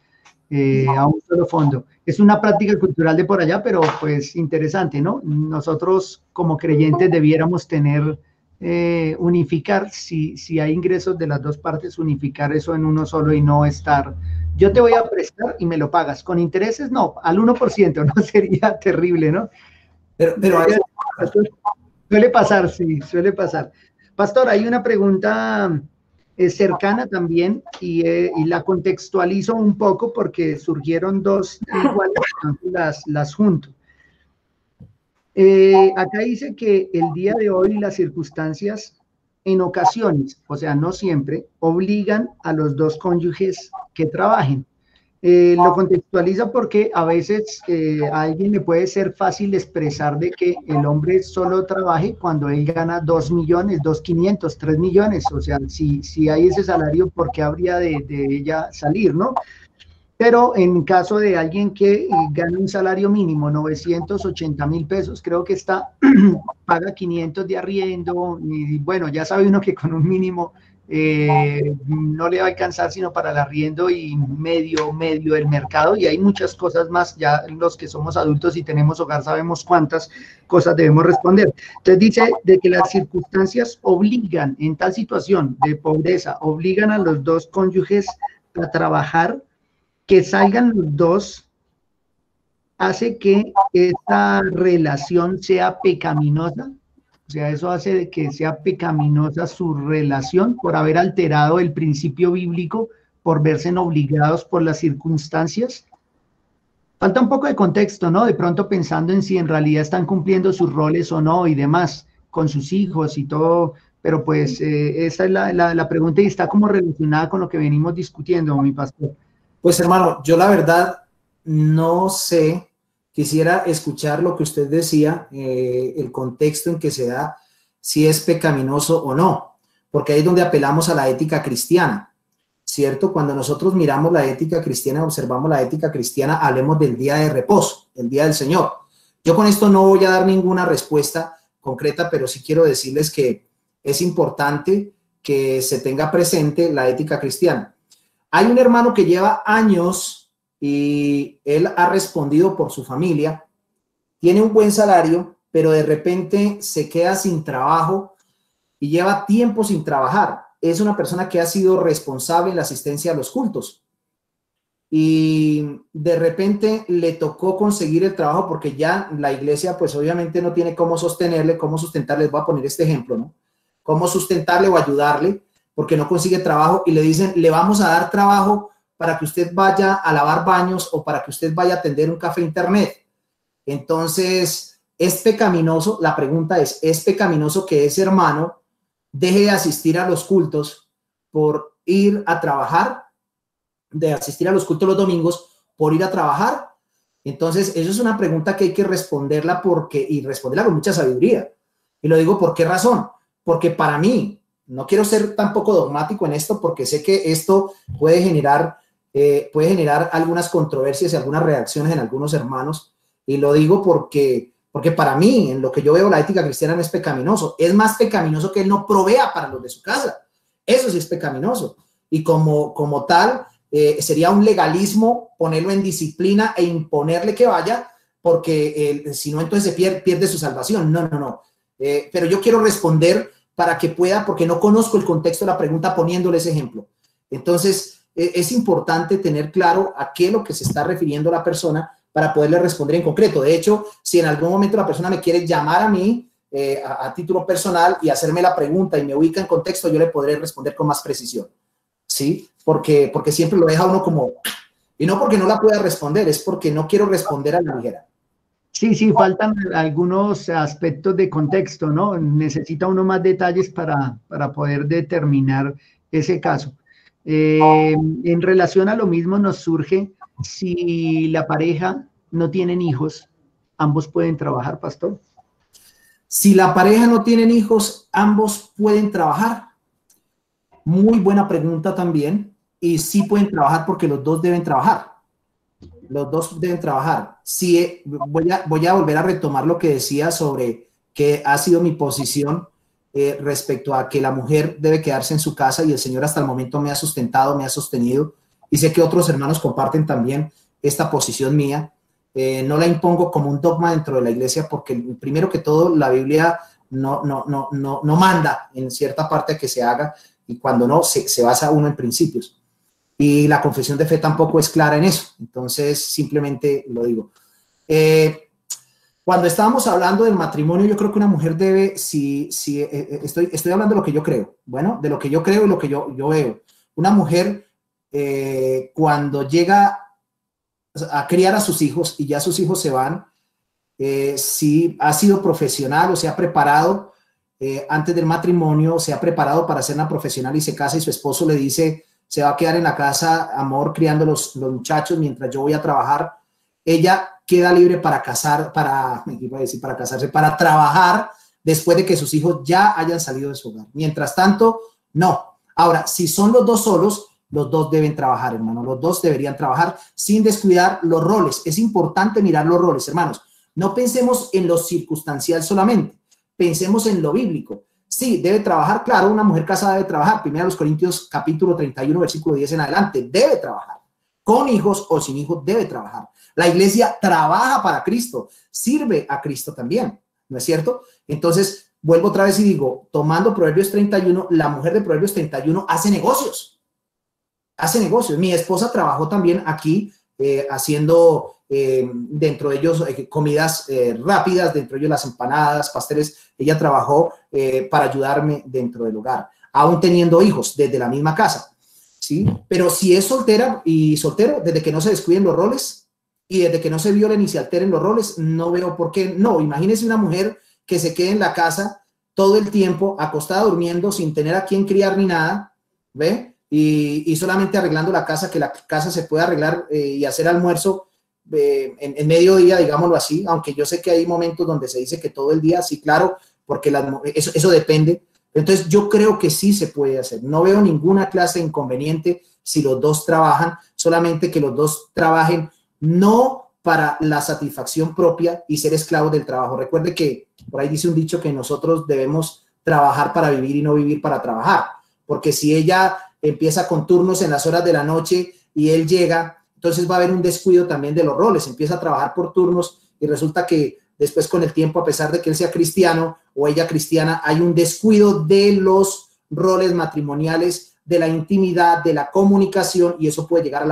a un solo fondo. Es una práctica cultural de por allá, pero pues interesante, ¿no? Nosotros como creyentes debiéramos tener, unificar, si hay ingresos de las dos partes, unificar eso en uno solo y no estar, yo te voy a prestar y me lo pagas. Con intereses, no, al 1%, ¿no? Sería terrible, ¿no?
Pero ahí...
Suele pasar, sí, suele pasar. Pastor, hay una pregunta cercana también y la contextualizo un poco porque surgieron dos iguales, entonces las junto. Acá dice que el día de hoy las circunstancias en ocasiones, o sea, no siempre, obligan a los dos cónyuges que trabajen. Lo contextualiza porque a veces a alguien le puede ser fácil expresar de que el hombre solo trabaje cuando él gana 2 millones, 2.500, 3 millones. O sea, si hay ese salario, ¿por qué habría de ella salir, no? Pero en caso de alguien que gana un salario mínimo, 980 mil pesos, creo que está, paga 500 de arriendo, y bueno, ya sabe uno que con un mínimo no le va a alcanzar sino para el arriendo y medio el mercado, y hay muchas cosas más, ya los que somos adultos y tenemos hogar sabemos cuántas cosas debemos responder. Entonces dice de que las circunstancias obligan, en tal situación de pobreza, obligan a los dos cónyuges a trabajar. Que salgan los dos hace que esta relación sea pecaminosa, o sea, eso hace de que sea pecaminosa su relación por haber alterado el principio bíblico, por verse obligados por las circunstancias. Falta un poco de contexto, ¿no? De pronto pensando en si en realidad están cumpliendo sus roles o no y demás, con sus hijos y todo, pero pues esa es la pregunta y está como relacionada con lo que venimos discutiendo, mi pastor.
Pues hermano, yo la verdad no sé, quisiera escuchar lo que usted decía, el contexto en que se da, si es pecaminoso o no, porque ahí es donde apelamos a la ética cristiana, ¿cierto? Cuando nosotros miramos la ética cristiana, observamos la ética cristiana, hablemos del día de reposo, el día del Señor. Yo con esto no voy a dar ninguna respuesta concreta, pero sí quiero decirles que es importante que se tenga presente la ética cristiana. Hay un hermano que lleva años y él ha respondido por su familia, tiene un buen salario, pero de repente se queda sin trabajo y lleva tiempo sin trabajar. Es una persona que ha sido responsable en la asistencia a los cultos y de repente le tocó conseguir el trabajo porque ya la iglesia pues obviamente no tiene cómo sostenerle, cómo sustentarle. Les voy a poner este ejemplo, ¿no? Cómo sustentarle o ayudarle porque no consigue trabajo y le dicen, le vamos a dar trabajo para que usted vaya a lavar baños o para que usted vaya a atender un café internet. Entonces, ¿es pecaminoso? La pregunta ¿es pecaminoso que ese hermano deje de asistir a los cultos por ir a trabajar, de asistir a los cultos los domingos por ir a trabajar? Entonces, eso es una pregunta que hay que responderla y responderla con mucha sabiduría. Y lo digo, ¿por qué razón? Porque para mí, no quiero ser tampoco dogmático en esto porque sé que esto puede generar algunas controversias y algunas reacciones en algunos hermanos. Y lo digo porque para mí, en lo que yo veo, la ética cristiana no es pecaminoso. Es más pecaminoso que él no provea para los de su casa. Eso sí es pecaminoso. Y como tal, sería un legalismo ponerlo en disciplina e imponerle que vaya, porque si no, entonces se pierde su salvación. No. Pero yo quiero responder para que pueda, porque no conozco el contexto de la pregunta poniéndole ese ejemplo. Entonces, es importante tener claro a qué es lo que se está refiriendo la persona para poderle responder en concreto. De hecho, si en algún momento la persona me quiere llamar a mí a título personal y hacerme la pregunta y me ubica en contexto, yo le podré responder con más precisión, ¿sí? Porque siempre lo deja uno como... Y no porque no la pueda responder, es porque no quiero responder a la ligera.
Sí, faltan algunos aspectos de contexto, ¿no? Necesita uno más detalles para poder determinar ese caso. En relación a lo mismo nos surge, si la pareja no tienen hijos, ¿ambos pueden trabajar, pastor?
Si la pareja no tienen hijos, ¿ambos pueden trabajar? Muy buena pregunta también. Y sí pueden trabajar porque los dos deben trabajar. los dos deben trabajar. Sí, voy a volver a retomar lo que decía sobre que ha sido mi posición respecto a que la mujer debe quedarse en su casa, y el Señor hasta el momento me ha sustentado, me ha sostenido, y sé que otros hermanos comparten también esta posición mía. No la impongo como un dogma dentro de la iglesia, porque primero que todo la Biblia no manda en cierta parte que se haga, y cuando no, se basa uno en principios. Y la confesión de fe tampoco es clara en eso. Entonces, simplemente lo digo. Cuando estábamos hablando del matrimonio, yo creo que una mujer debe, estoy hablando de lo que yo creo, bueno, de lo que yo creo y lo que yo veo. Una mujer, cuando llega a criar a sus hijos y ya sus hijos se van, si ha sido profesional o se ha preparado antes del matrimonio, se ha preparado para ser una profesional y se casa, y su esposo le dice, se va a quedar en la casa, amor, criando los muchachos mientras yo voy a trabajar, ella queda libre para para trabajar después de que sus hijos ya hayan salido de su hogar. Mientras tanto, no. Ahora, si son los dos solos, los dos deben trabajar, hermano. Los dos deberían trabajar sin descuidar los roles. Es importante mirar los roles, hermanos. No pensemos en lo circunstancial solamente. Pensemos en lo bíblico. Sí, debe trabajar, claro, una mujer casada debe trabajar. Primero los Corintios capítulo 31, versículo 10 en adelante, debe trabajar. Con hijos o sin hijos debe trabajar. La iglesia trabaja para Cristo, sirve a Cristo también, ¿no es cierto? Entonces, vuelvo otra vez y digo, tomando Proverbios 31, la mujer de Proverbios 31 hace negocios. Hace negocios. Mi esposa trabajó también aquí haciendo dentro de ellos comidas rápidas, dentro de ellos las empanadas, pasteles. Ella trabajó para ayudarme dentro del hogar, aún teniendo hijos desde la misma casa, ¿sí? Pero si es soltera y soltero, desde que no se descuiden los roles y desde que no se violen y se alteren los roles, no veo por qué no. Imagínese una mujer que se quede en la casa todo el tiempo, acostada durmiendo, sin tener a quien criar ni nada, ¿ve? Y solamente arreglando la casa, que la casa se pueda arreglar y hacer almuerzo en mediodía, digámoslo así, aunque yo sé que hay momentos donde se dice que todo el día, sí, claro, porque eso depende. Entonces yo creo que sí se puede hacer. No veo ninguna clase de inconveniente si los dos trabajan, solamente que los dos trabajen no para la satisfacción propia y ser esclavos del trabajo. Recuerde que por ahí dice un dicho que nosotros debemos trabajar para vivir y no vivir para trabajar, porque si ella empieza con turnos en las horas de la noche y él llega, entonces va a haber un descuido también de los roles, empieza a trabajar por turnos y resulta que después con el tiempo, a pesar de que él sea cristiano o ella cristiana, hay un descuido de los roles matrimoniales, de la intimidad, de la comunicación, y eso puede llevar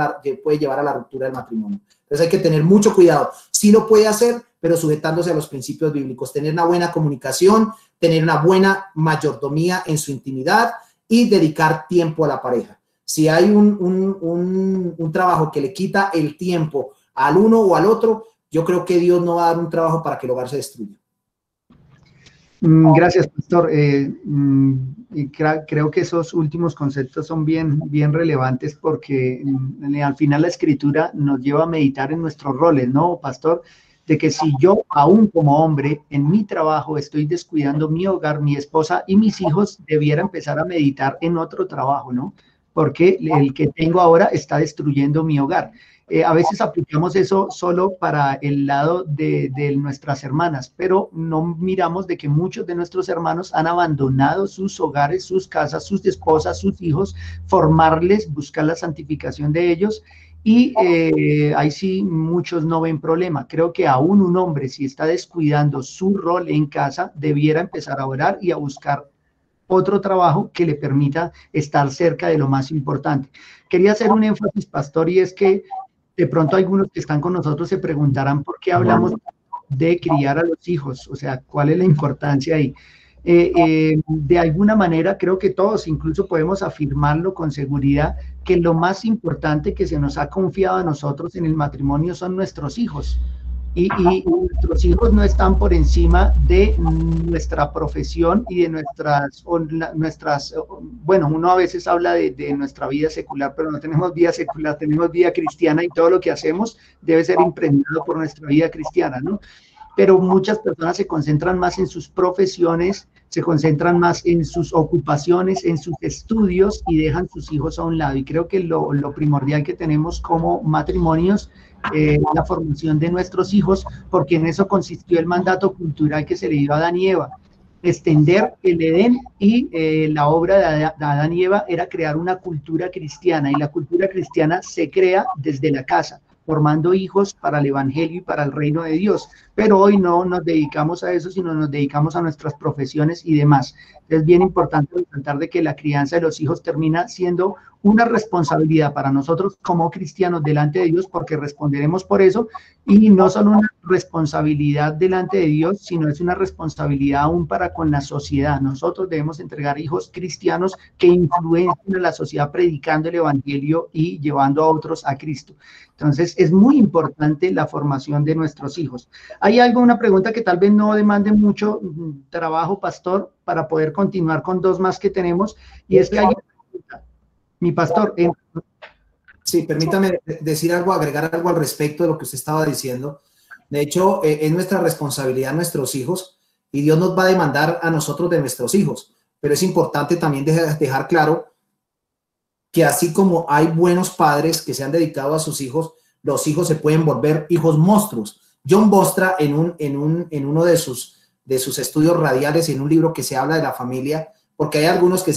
a la ruptura del matrimonio. Entonces hay que tener mucho cuidado. Sí lo puede hacer, pero sujetándose a los principios bíblicos, tener una buena comunicación, tener una buena mayordomía en su intimidad y dedicar tiempo a la pareja. Si hay un trabajo que le quita el tiempo al uno o al otro, yo creo que Dios no va a dar un trabajo para que el hogar se destruya.
Gracias, pastor. Creo que esos últimos conceptos son bien relevantes porque al final la escritura nos lleva a meditar en nuestros roles, ¿no, pastor? De que si yo, aún como hombre, en mi trabajo estoy descuidando mi hogar, mi esposa y mis hijos, debiera empezar a meditar en otro trabajo, ¿no? Porque el que tengo ahora está destruyendo mi hogar. A veces aplicamos eso solo para el lado de nuestras hermanas, pero no miramos de que muchos de nuestros hermanos han abandonado sus hogares, sus casas, sus esposas, sus hijos, formarles, buscar la santificación de ellos, y ahí sí muchos no ven problema. Creo que aún un hombre, si está descuidando su rol en casa, debiera empezar a orar y a buscar otro trabajo que le permita estar cerca de lo más importante. Quería hacer un énfasis, pastor, y es que de pronto algunos que están con nosotros se preguntarán por qué hablamos de criar a los hijos, o sea, ¿cuál es la importancia ahí? De alguna manera creo que todos incluso podemos afirmarlo con seguridad, que lo más importante que se nos ha confiado a nosotros en el matrimonio son nuestros hijos. Y nuestros hijos no están por encima de nuestra profesión y de nuestras, bueno, uno a veces habla de nuestra vida secular, pero no tenemos vida secular, tenemos vida cristiana, y todo lo que hacemos debe ser impregnado por nuestra vida cristiana, ¿no? Pero muchas personas se concentran más en sus profesiones, se concentran más en sus ocupaciones, en sus estudios, y dejan sus hijos a un lado. Y creo que lo primordial que tenemos como matrimonios la formación de nuestros hijos, porque en eso consistió el mandato cultural que se le dio a Adán y Eva. Extender el Edén y la obra de Adán y Eva era crear una cultura cristiana, y la cultura cristiana se crea desde la casa, formando hijos para el evangelio y para el reino de Dios. Pero hoy no nos dedicamos a eso, sino nos dedicamos a nuestras profesiones y demás. Es bien importante resaltar de que la crianza de los hijos termina siendo una responsabilidad para nosotros como cristianos delante de Dios, porque responderemos por eso, y no solo una responsabilidad delante de Dios, sino es una responsabilidad aún para con la sociedad. Nosotros debemos entregar hijos cristianos que influencien a la sociedad predicando el evangelio y llevando a otros a Cristo. Entonces, es muy importante la formación de nuestros hijos. ¿Hay una pregunta que tal vez no demande mucho trabajo, pastor, para poder continuar con dos más que tenemos? Y es que hay... Mi pastor...
Sí, permítame decir algo, agregar algo al respecto de lo que usted estaba diciendo. De hecho, es nuestra responsabilidad nuestros hijos, y Dios nos va a demandar a nosotros de nuestros hijos. Pero es importante también dejar claro que así como hay buenos padres que se han dedicado a sus hijos, los hijos se pueden volver hijos monstruos. John Bostra, en uno de sus estudios radiales, en un libro que se habla de la familia, porque hay algunos que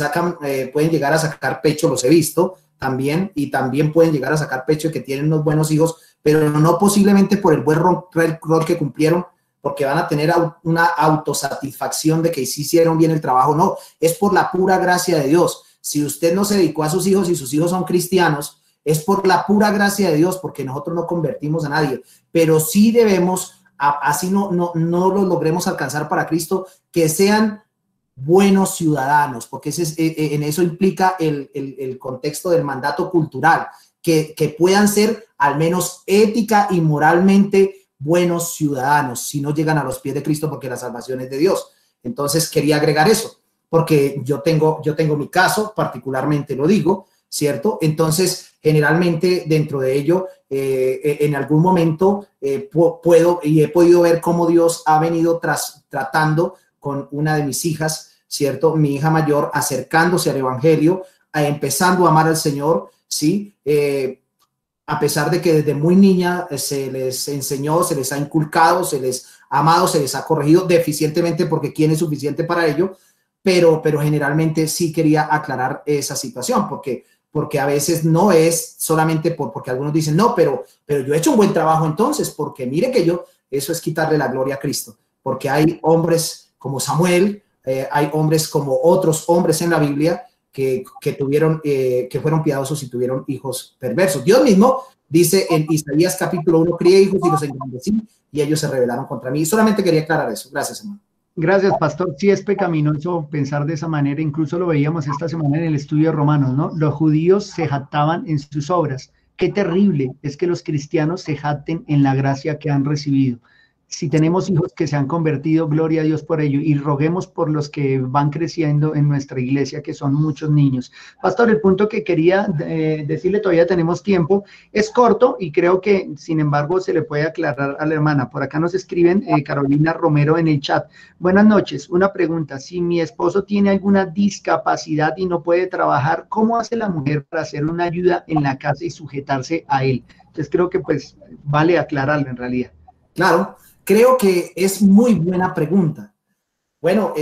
pueden llegar a sacar pecho, los he visto también, y también pueden llegar a sacar pecho de que tienen unos buenos hijos, pero no posiblemente por el buen rol que cumplieron, porque van a tener una autosatisfacción de que sí hicieron bien el trabajo. No, es por la pura gracia de Dios. Si usted no se dedicó a sus hijos y sus hijos son cristianos, es por la pura gracia de Dios, porque nosotros no convertimos a nadie, pero sí debemos, así no lo logremos alcanzar para Cristo, que sean buenos ciudadanos, porque en eso implica el contexto del mandato cultural, que puedan ser al menos ética y moralmente buenos ciudadanos, si no llegan a los pies de Cristo, porque la salvación es de Dios. Entonces quería agregar eso, porque yo tengo mi caso, particularmente lo digo, ¿cierto? Entonces, generalmente dentro de ello, en algún momento he podido ver cómo Dios ha venido tratando con una de mis hijas, ¿cierto? Mi hija mayor, acercándose al evangelio, empezando a amar al Señor, ¿sí? A pesar de que desde muy niña se les enseñó, se les ha inculcado, se les ha amado, se les ha corregido deficientemente, porque ¿quién es suficiente para ello? Pero generalmente sí quería aclarar esa situación, porque a veces no es solamente porque algunos dicen, no, pero yo he hecho un buen trabajo entonces, porque mire que eso es quitarle la gloria a Cristo, porque hay hombres como Samuel, hay hombres como otros hombres en la Biblia que fueron piadosos y tuvieron hijos perversos. Dios mismo dice en Isaías capítulo 1, crié hijos y los engrandecí, y ellos se rebelaron contra mí. Solamente quería aclarar eso. Gracias, hermano.
Gracias, pastor. Sí es pecaminoso pensar de esa manera. Incluso lo veíamos esta semana en el estudio de Romanos, ¿no? Los judíos se jactaban en sus obras. Qué terrible es que los cristianos se jacten en la gracia que han recibido. Si tenemos hijos que se han convertido, gloria a Dios por ello, y roguemos por los que van creciendo en nuestra iglesia, que son muchos niños. Pastor, el punto que quería decirle, todavía tenemos tiempo, es corto y creo que, sin embargo, se le puede aclarar a la hermana. Por acá nos escriben Carolina Romero en el chat. Buenas noches, una pregunta. Si mi esposo tiene alguna discapacidad y no puede trabajar, ¿cómo hace la mujer para hacer una ayuda en la casa y sujetarse a él? Entonces creo que pues vale aclararlo en realidad.
Claro. Creo que es muy buena pregunta. Bueno,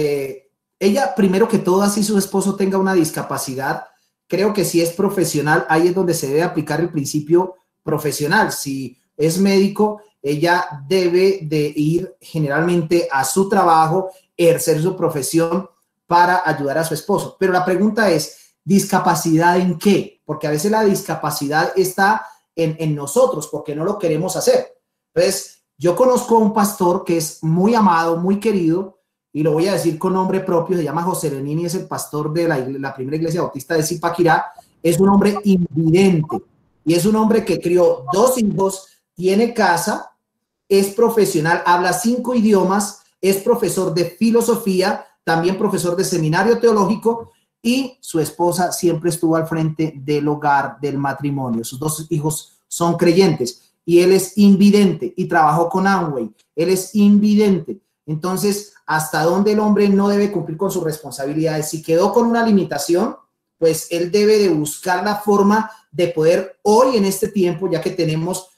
ella, primero que todo, así su esposo tenga una discapacidad, creo que si es profesional, ahí es donde se debe aplicar el principio profesional. Si es médico, ella debe de ir generalmente a su trabajo, ejercer su profesión para ayudar a su esposo. Pero la pregunta es, ¿discapacidad en qué? Porque a veces la discapacidad está en nosotros, porque no lo queremos hacer. Entonces, yo conozco a un pastor que es muy amado, muy querido, y lo voy a decir con nombre propio, se llama José Lenini, es el pastor de la primera iglesia bautista de Zipaquirá. Es un hombre invidente, y es un hombre que crió 2 hijos, tiene casa, es profesional, habla 5 idiomas, es profesor de filosofía, también profesor de seminario teológico, y su esposa siempre estuvo al frente del hogar, del matrimonio. Sus 2 hijos son creyentes. Y él es invidente y trabajó con Amway. Él es invidente. Entonces, ¿hasta dónde el hombre no debe cumplir con sus responsabilidades? Si quedó con una limitación, pues él debe de buscar la forma de poder hoy en este tiempo, ya que tenemos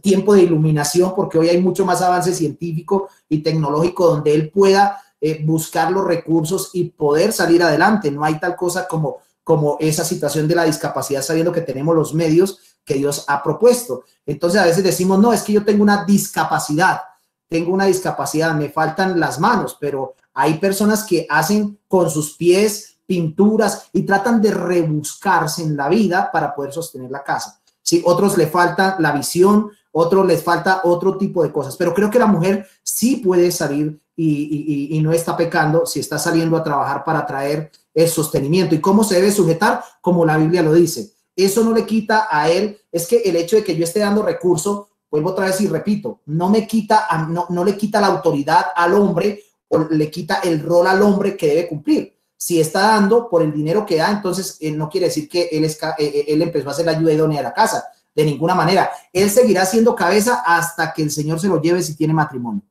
tiempo de iluminación, porque hoy hay mucho más avance científico y tecnológico donde él pueda buscar los recursos y poder salir adelante. No hay tal cosa como esa situación de la discapacidad, sabiendo que tenemos los medios que Dios ha propuesto. Entonces a veces decimos, no, es que yo tengo una discapacidad, me faltan las manos, pero hay personas que hacen con sus pies pinturas y tratan de rebuscarse en la vida para poder sostener la casa. Sí, otros les falta la visión, otros les falta otro tipo de cosas, pero creo que la mujer sí puede salir y no está pecando si está saliendo a trabajar para traer el sostenimiento. ¿Y cómo se debe sujetar? Como la Biblia lo dice. Eso no le quita a él, es que el hecho de que yo esté dando recursos, vuelvo otra vez y repito, no le quita la autoridad al hombre o le quita el rol al hombre que debe cumplir. Si está dando por el dinero que da, entonces no quiere decir que él empezó a hacer la ayuda idónea de la casa. De ninguna manera. Él seguirá siendo cabeza hasta que el Señor se lo lleve si tiene matrimonio.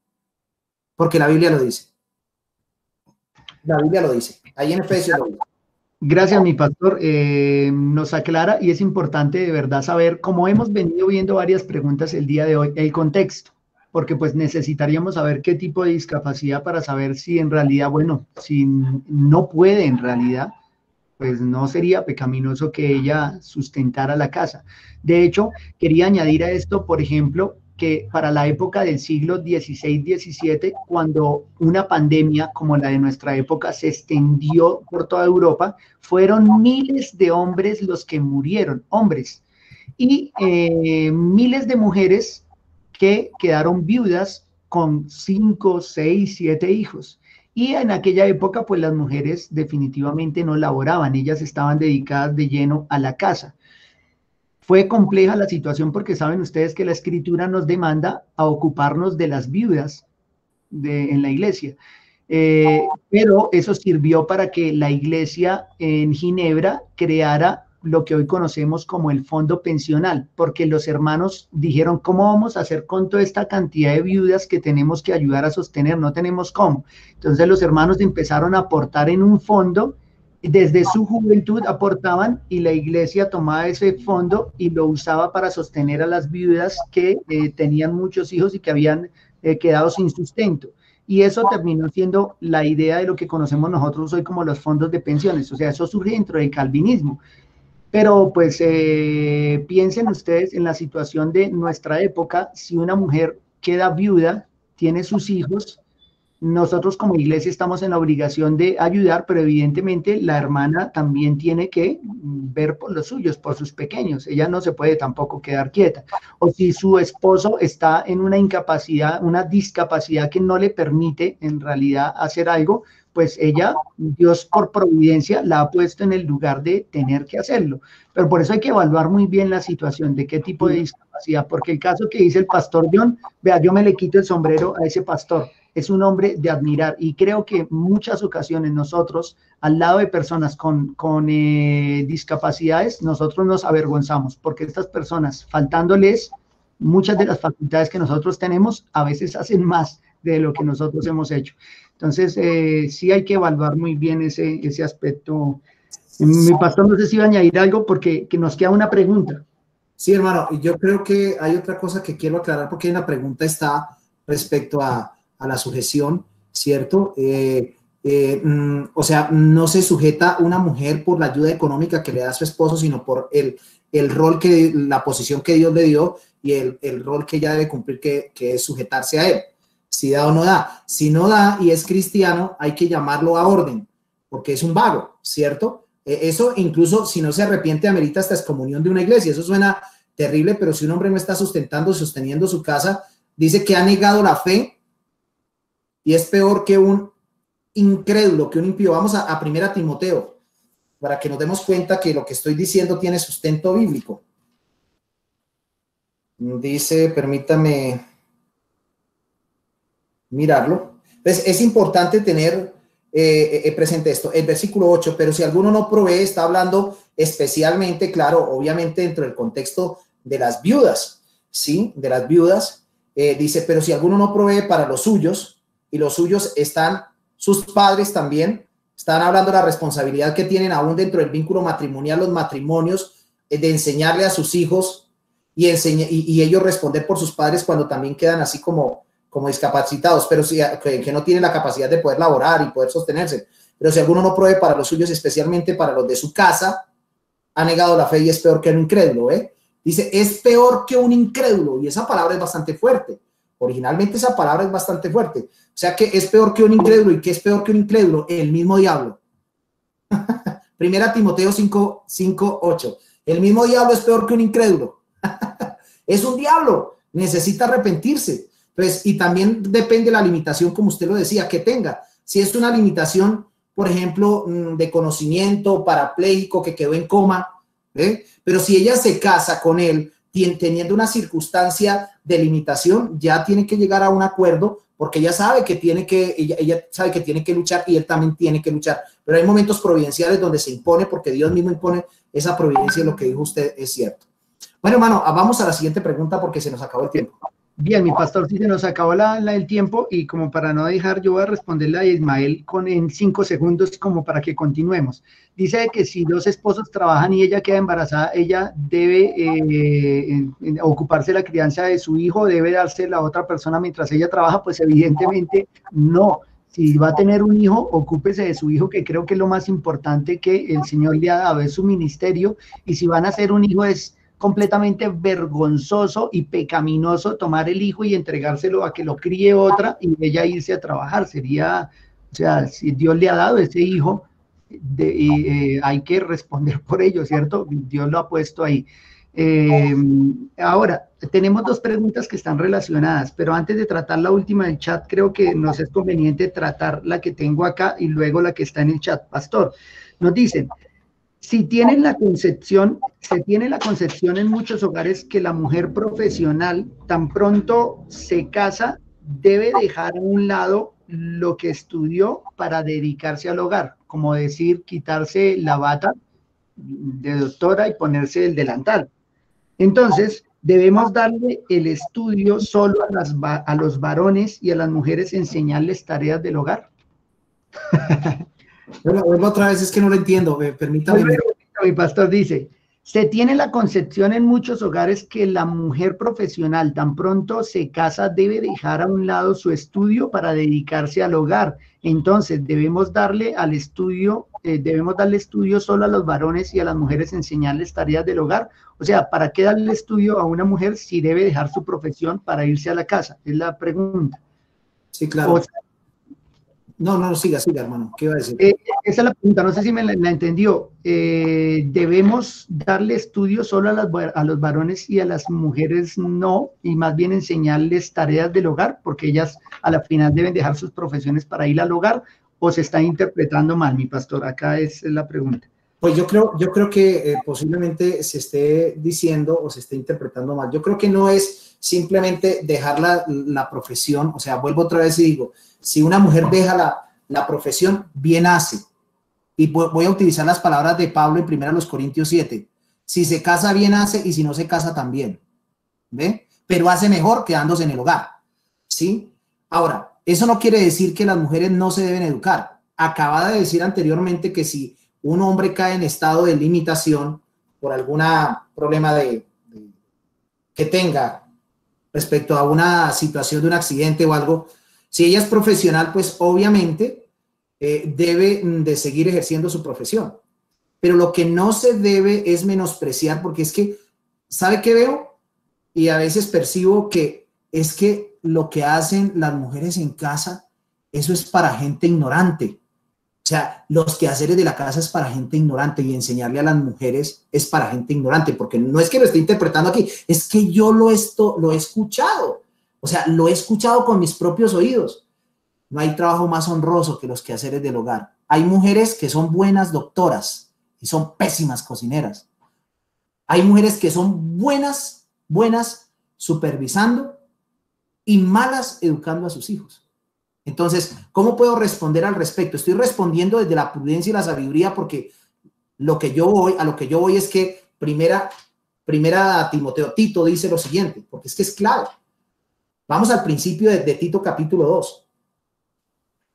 Porque la Biblia lo dice. La Biblia lo dice. Ahí en Efesios lo dice.
Gracias, mi pastor. Nos aclara y es importante de verdad saber, como hemos venido viendo varias preguntas el día de hoy, el contexto, porque pues necesitaríamos saber qué tipo de discapacidad para saber si en realidad, bueno, si no puede en realidad, pues no sería pecaminoso que ella sustentara la casa. De hecho, quería añadir a esto, por ejemplo, que para la época del siglo XVI-XVII, cuando una pandemia como la de nuestra época se extendió por toda Europa, fueron miles de hombres los que murieron, hombres, y miles de mujeres que quedaron viudas con 5, 6, 7 hijos. Y en aquella época, pues las mujeres definitivamente no laboraban, ellas estaban dedicadas de lleno a la casa. Fue compleja la situación porque saben ustedes que la escritura nos demanda a ocuparnos de las viudas en la iglesia. Pero eso sirvió para que la iglesia en Ginebra creara lo que hoy conocemos como el fondo pensional, porque los hermanos dijeron, ¿cómo vamos a hacer con toda esta cantidad de viudas que tenemos que ayudar a sostener? No tenemos cómo. Entonces los hermanos empezaron a aportar en un fondo, desde su juventud aportaban y la iglesia tomaba ese fondo y lo usaba para sostener a las viudas que tenían muchos hijos y que habían quedado sin sustento. Y eso terminó siendo la idea de lo que conocemos nosotros hoy como los fondos de pensiones. O sea, eso surge dentro del calvinismo. Pero pues piensen ustedes en la situación de nuestra época, si una mujer queda viuda, tiene sus hijos, nosotros como iglesia estamos en la obligación de ayudar, pero evidentemente la hermana también tiene que ver por los suyos, por sus pequeños. Ella no se puede tampoco quedar quieta. O si su esposo está en una incapacidad, una discapacidad que no le permite en realidad hacer algo, pues ella, Dios por providencia, la ha puesto en el lugar de tener que hacerlo. Pero por eso hay que evaluar muy bien la situación de qué tipo de discapacidad, porque el caso que dice el pastor John, vea, yo me le quito el sombrero a ese pastor. Es un hombre de admirar y creo que en muchas ocasiones nosotros, al lado de personas con discapacidades, nosotros nos avergonzamos porque estas personas, faltándoles muchas de las facultades que nosotros tenemos, a veces hacen más de lo que nosotros hemos hecho. Entonces, sí hay que evaluar muy bien ese aspecto. Mi pastor, no sé si iba a añadir algo porque que nos queda una pregunta.
Sí, hermano, y yo creo que hay otra cosa que quiero aclarar porque en la pregunta está respecto a la sujeción, ¿cierto? O sea, no se sujeta una mujer por la ayuda económica que le da a su esposo, sino por el rol la posición que Dios le dio y el rol que ella debe cumplir, que es sujetarse a él. Si da o no da. Si no da y es cristiano, hay que llamarlo a orden, porque es un vago, ¿cierto? Eso incluso si no se arrepiente amerita hasta excomunión de una iglesia. Eso suena terrible, pero si un hombre no está sosteniendo su casa, dice que ha negado la fe y es peor que un incrédulo, que un impío. Vamos a 1 Timoteo para que nos demos cuenta que lo que estoy diciendo tiene sustento bíblico. Dice, permítame mirarlo. Entonces, es importante tener presente esto. El versículo 8, pero si alguno no provee, está hablando especialmente, claro, obviamente dentro del contexto de las viudas, ¿sí? De las viudas. Dice, pero si alguno no provee para los suyos, y los suyos están sus padres también, están hablando de la responsabilidad que tienen aún dentro del vínculo matrimonial los matrimonios, de enseñarle a sus hijos y ellos responder por sus padres cuando también quedan así como discapacitados, pero sí, que no tienen la capacidad de poder laborar y poder sostenerse. Pero si alguno no provee para los suyos, especialmente para los de su casa, ha negado la fe y es peor que un incrédulo. Dice, es peor que un incrédulo, y esa palabra es bastante fuerte. Originalmente esa palabra es bastante fuerte. O sea que es peor que un incrédulo. ¿Y qué es peor que un incrédulo? El mismo diablo. Primera Timoteo 5:8. El mismo diablo es peor que un incrédulo. Es un diablo. Necesita arrepentirse. Pues, y también depende de la limitación, como usted lo decía, que tenga. Si es una limitación, por ejemplo, de conocimiento, parapléjico, que quedó en coma, pero si ella se casa con él teniendo una circunstancia de limitación, ya tiene que llegar a un acuerdo, porque ella sabe que ella sabe que tiene que luchar y él también tiene que luchar. Pero hay momentos providenciales donde se impone, porque Dios mismo impone esa providencia, y lo que dijo usted es cierto. Bueno, hermano, vamos a la siguiente pregunta porque se nos acabó el tiempo.
Bien, mi pastor, sí se nos acabó el tiempo, y como para no dejar, yo voy a responderle a Ismael en 5 segundos como para que continuemos. Dice que si 2 esposos trabajan y ella queda embarazada, ella debe ocuparse de la crianza de su hijo, debe darse la otra persona mientras ella trabaja. Pues evidentemente no. Si va a tener un hijo, ocúpese de su hijo, que creo que es lo más importante que el Señor le ha dado, es su ministerio. Y si van a hacer un hijo, es completamente vergonzoso y pecaminoso tomar el hijo y entregárselo a que lo críe otra y ella irse a trabajar. Sería, o sea, si Dios le ha dado ese hijo, hay que responder por ello, ¿cierto? Dios lo ha puesto ahí. Ahora, tenemos 2 preguntas que están relacionadas, pero antes de tratar la última del chat, creo que nos es conveniente tratar la que tengo acá y luego la que está en el chat. Pastor, nos dicen, se tiene la concepción en muchos hogares que la mujer profesional, tan pronto se casa, debe dejar a un lado lo que estudió para dedicarse al hogar, como decir, quitarse la bata de doctora y ponerse el delantal. Entonces, debemos darle el estudio solo a los varones, y a las mujeres enseñarles tareas del hogar.
Bueno, otra vez, es que no lo entiendo, permítame.
Mi pastor dice, se tiene la concepción en muchos hogares que la mujer profesional, tan pronto se casa, debe dejar a un lado su estudio para dedicarse al hogar. Entonces debemos darle estudio solo a los varones, y a las mujeres enseñarles tareas del hogar. O sea, ¿para qué darle estudio a una mujer si debe dejar su profesión para irse a la casa? Es la pregunta.
Sí, claro. O sea, no, siga, hermano. ¿Qué iba a decir?
Esa es la pregunta, no sé si me la entendió. ¿Debemos darle estudio solo a los varones y a las mujeres no, y más bien enseñarles tareas del hogar, porque ellas a la final deben dejar sus profesiones para ir al hogar? ¿O se está interpretando mal, mi pastor? Acá es la pregunta.
Pues yo creo que posiblemente se esté diciendo o se esté interpretando mal. Yo creo que no es simplemente dejar la profesión. O sea, vuelvo otra vez y digo, si una mujer deja la profesión, bien hace. Y voy a utilizar las palabras de Pablo en 1 Corintios 7. Si se casa, bien hace, y si no se casa, también. ¿Ve? Pero hace mejor quedándose en el hogar. ¿Sí? Ahora, eso no quiere decir que las mujeres no se deben educar. Acaba de decir anteriormente que si un hombre cae en estado de limitación por algún problema que tenga respecto a una situación de un accidente o algo, si ella es profesional, pues obviamente debe de seguir ejerciendo su profesión. Pero lo que no se debe es menospreciar, porque es que, ¿sabe qué veo? Y a veces percibo que es que lo que hacen las mujeres en casa, eso es para gente ignorante. O sea, los quehaceres de la casa es para gente ignorante, y enseñarle a las mujeres es para gente ignorante, porque no es que lo esté interpretando aquí, es que yo lo he escuchado. O sea, lo he escuchado con mis propios oídos. No hay trabajo más honroso que los quehaceres del hogar. Hay mujeres que son buenas doctoras y son pésimas cocineras. Hay mujeres que son buenas supervisando y malas educando a sus hijos. Entonces, ¿cómo puedo responder al respecto? Estoy respondiendo desde la prudencia y la sabiduría, porque a lo que yo voy es que primera Tito dice lo siguiente, porque es que es clave. Vamos al principio de Tito capítulo 2.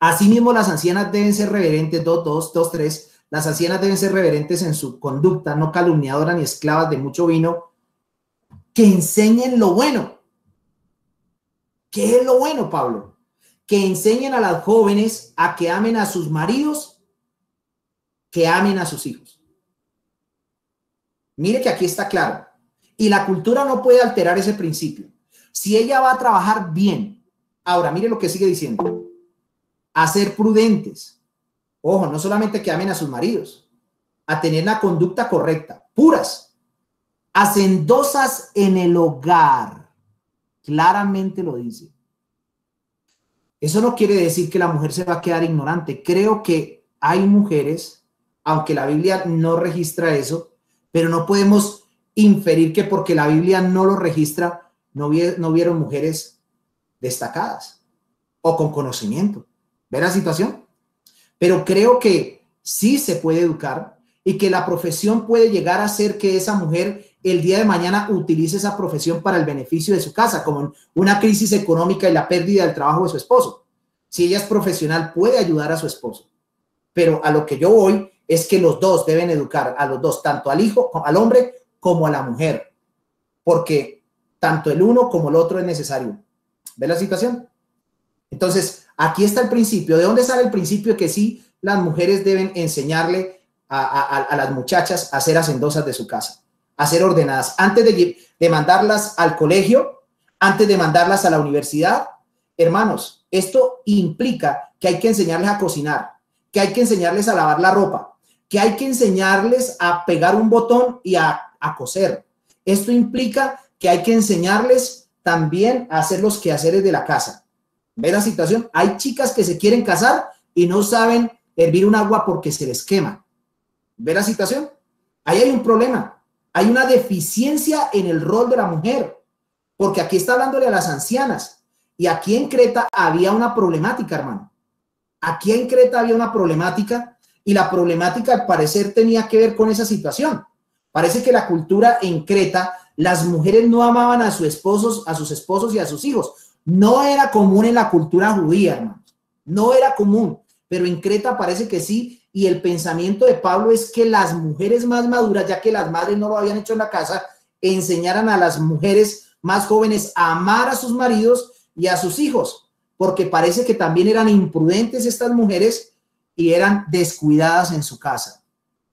Asimismo, las ancianas deben ser reverentes, 2:3. Las ancianas deben ser reverentes en su conducta, no calumniadoras ni esclavas de mucho vino, que enseñen lo bueno. ¿Qué es lo bueno, Pablo? Que enseñen a las jóvenes a que amen a sus maridos, que amen a sus hijos. Mire que aquí está claro. Y la cultura no puede alterar ese principio. Si ella va a trabajar bien, ahora mire lo que sigue diciendo. A ser prudentes. Ojo, no solamente que amen a sus maridos, a tener la conducta correcta, puras, hacendosas en el hogar. Claramente lo dice. Eso no quiere decir que la mujer se va a quedar ignorante. Creo que hay mujeres, aunque la Biblia no registra eso, pero no podemos inferir que porque la Biblia no lo registra, no vieron mujeres destacadas o con conocimiento. ¿Ve la situación? Pero creo que sí se puede educar y que la profesión puede llegar a ser que esa mujer el día de mañana utilice esa profesión para el beneficio de su casa, como en una crisis económica y la pérdida del trabajo de su esposo. Si ella es profesional, puede ayudar a su esposo. Pero a lo que yo voy es que los dos deben educar a los dos, tanto al hijo, al hombre, como a la mujer, porque tanto el uno como el otro es necesario. ¿Ve la situación? Entonces, aquí está el principio. ¿De dónde sale el principio que sí las mujeres deben enseñarle a las muchachas a ser hacendosas de su casa, a ser ordenadas? Antes de mandarlas al colegio, antes de mandarlas a la universidad, hermanos, esto implica que hay que enseñarles a cocinar, que hay que enseñarles a lavar la ropa, que hay que enseñarles a pegar un botón y a coser. Esto implica que hay que enseñarles también a hacer los quehaceres de la casa. ¿Ve la situación? Hay chicas que se quieren casar y no saben hervir un agua porque se les quema. ¿Ve la situación? Ahí hay un problema. Hay una deficiencia en el rol de la mujer, porque aquí está hablándole a las ancianas y aquí en Creta había una problemática, hermano. Aquí en Creta había una problemática y la problemática al parecer tenía que ver con esa situación. Parece que la cultura en Creta, las mujeres no amaban a sus esposos y a sus hijos. No era común en la cultura judía, hermano. No era común, pero en Creta parece que sí. Y el pensamiento de Pablo es que las mujeres más maduras, ya que las madres no lo habían hecho en la casa, enseñaran a las mujeres más jóvenes a amar a sus maridos y a sus hijos, porque parece que también eran imprudentes estas mujeres y eran descuidadas en su casa.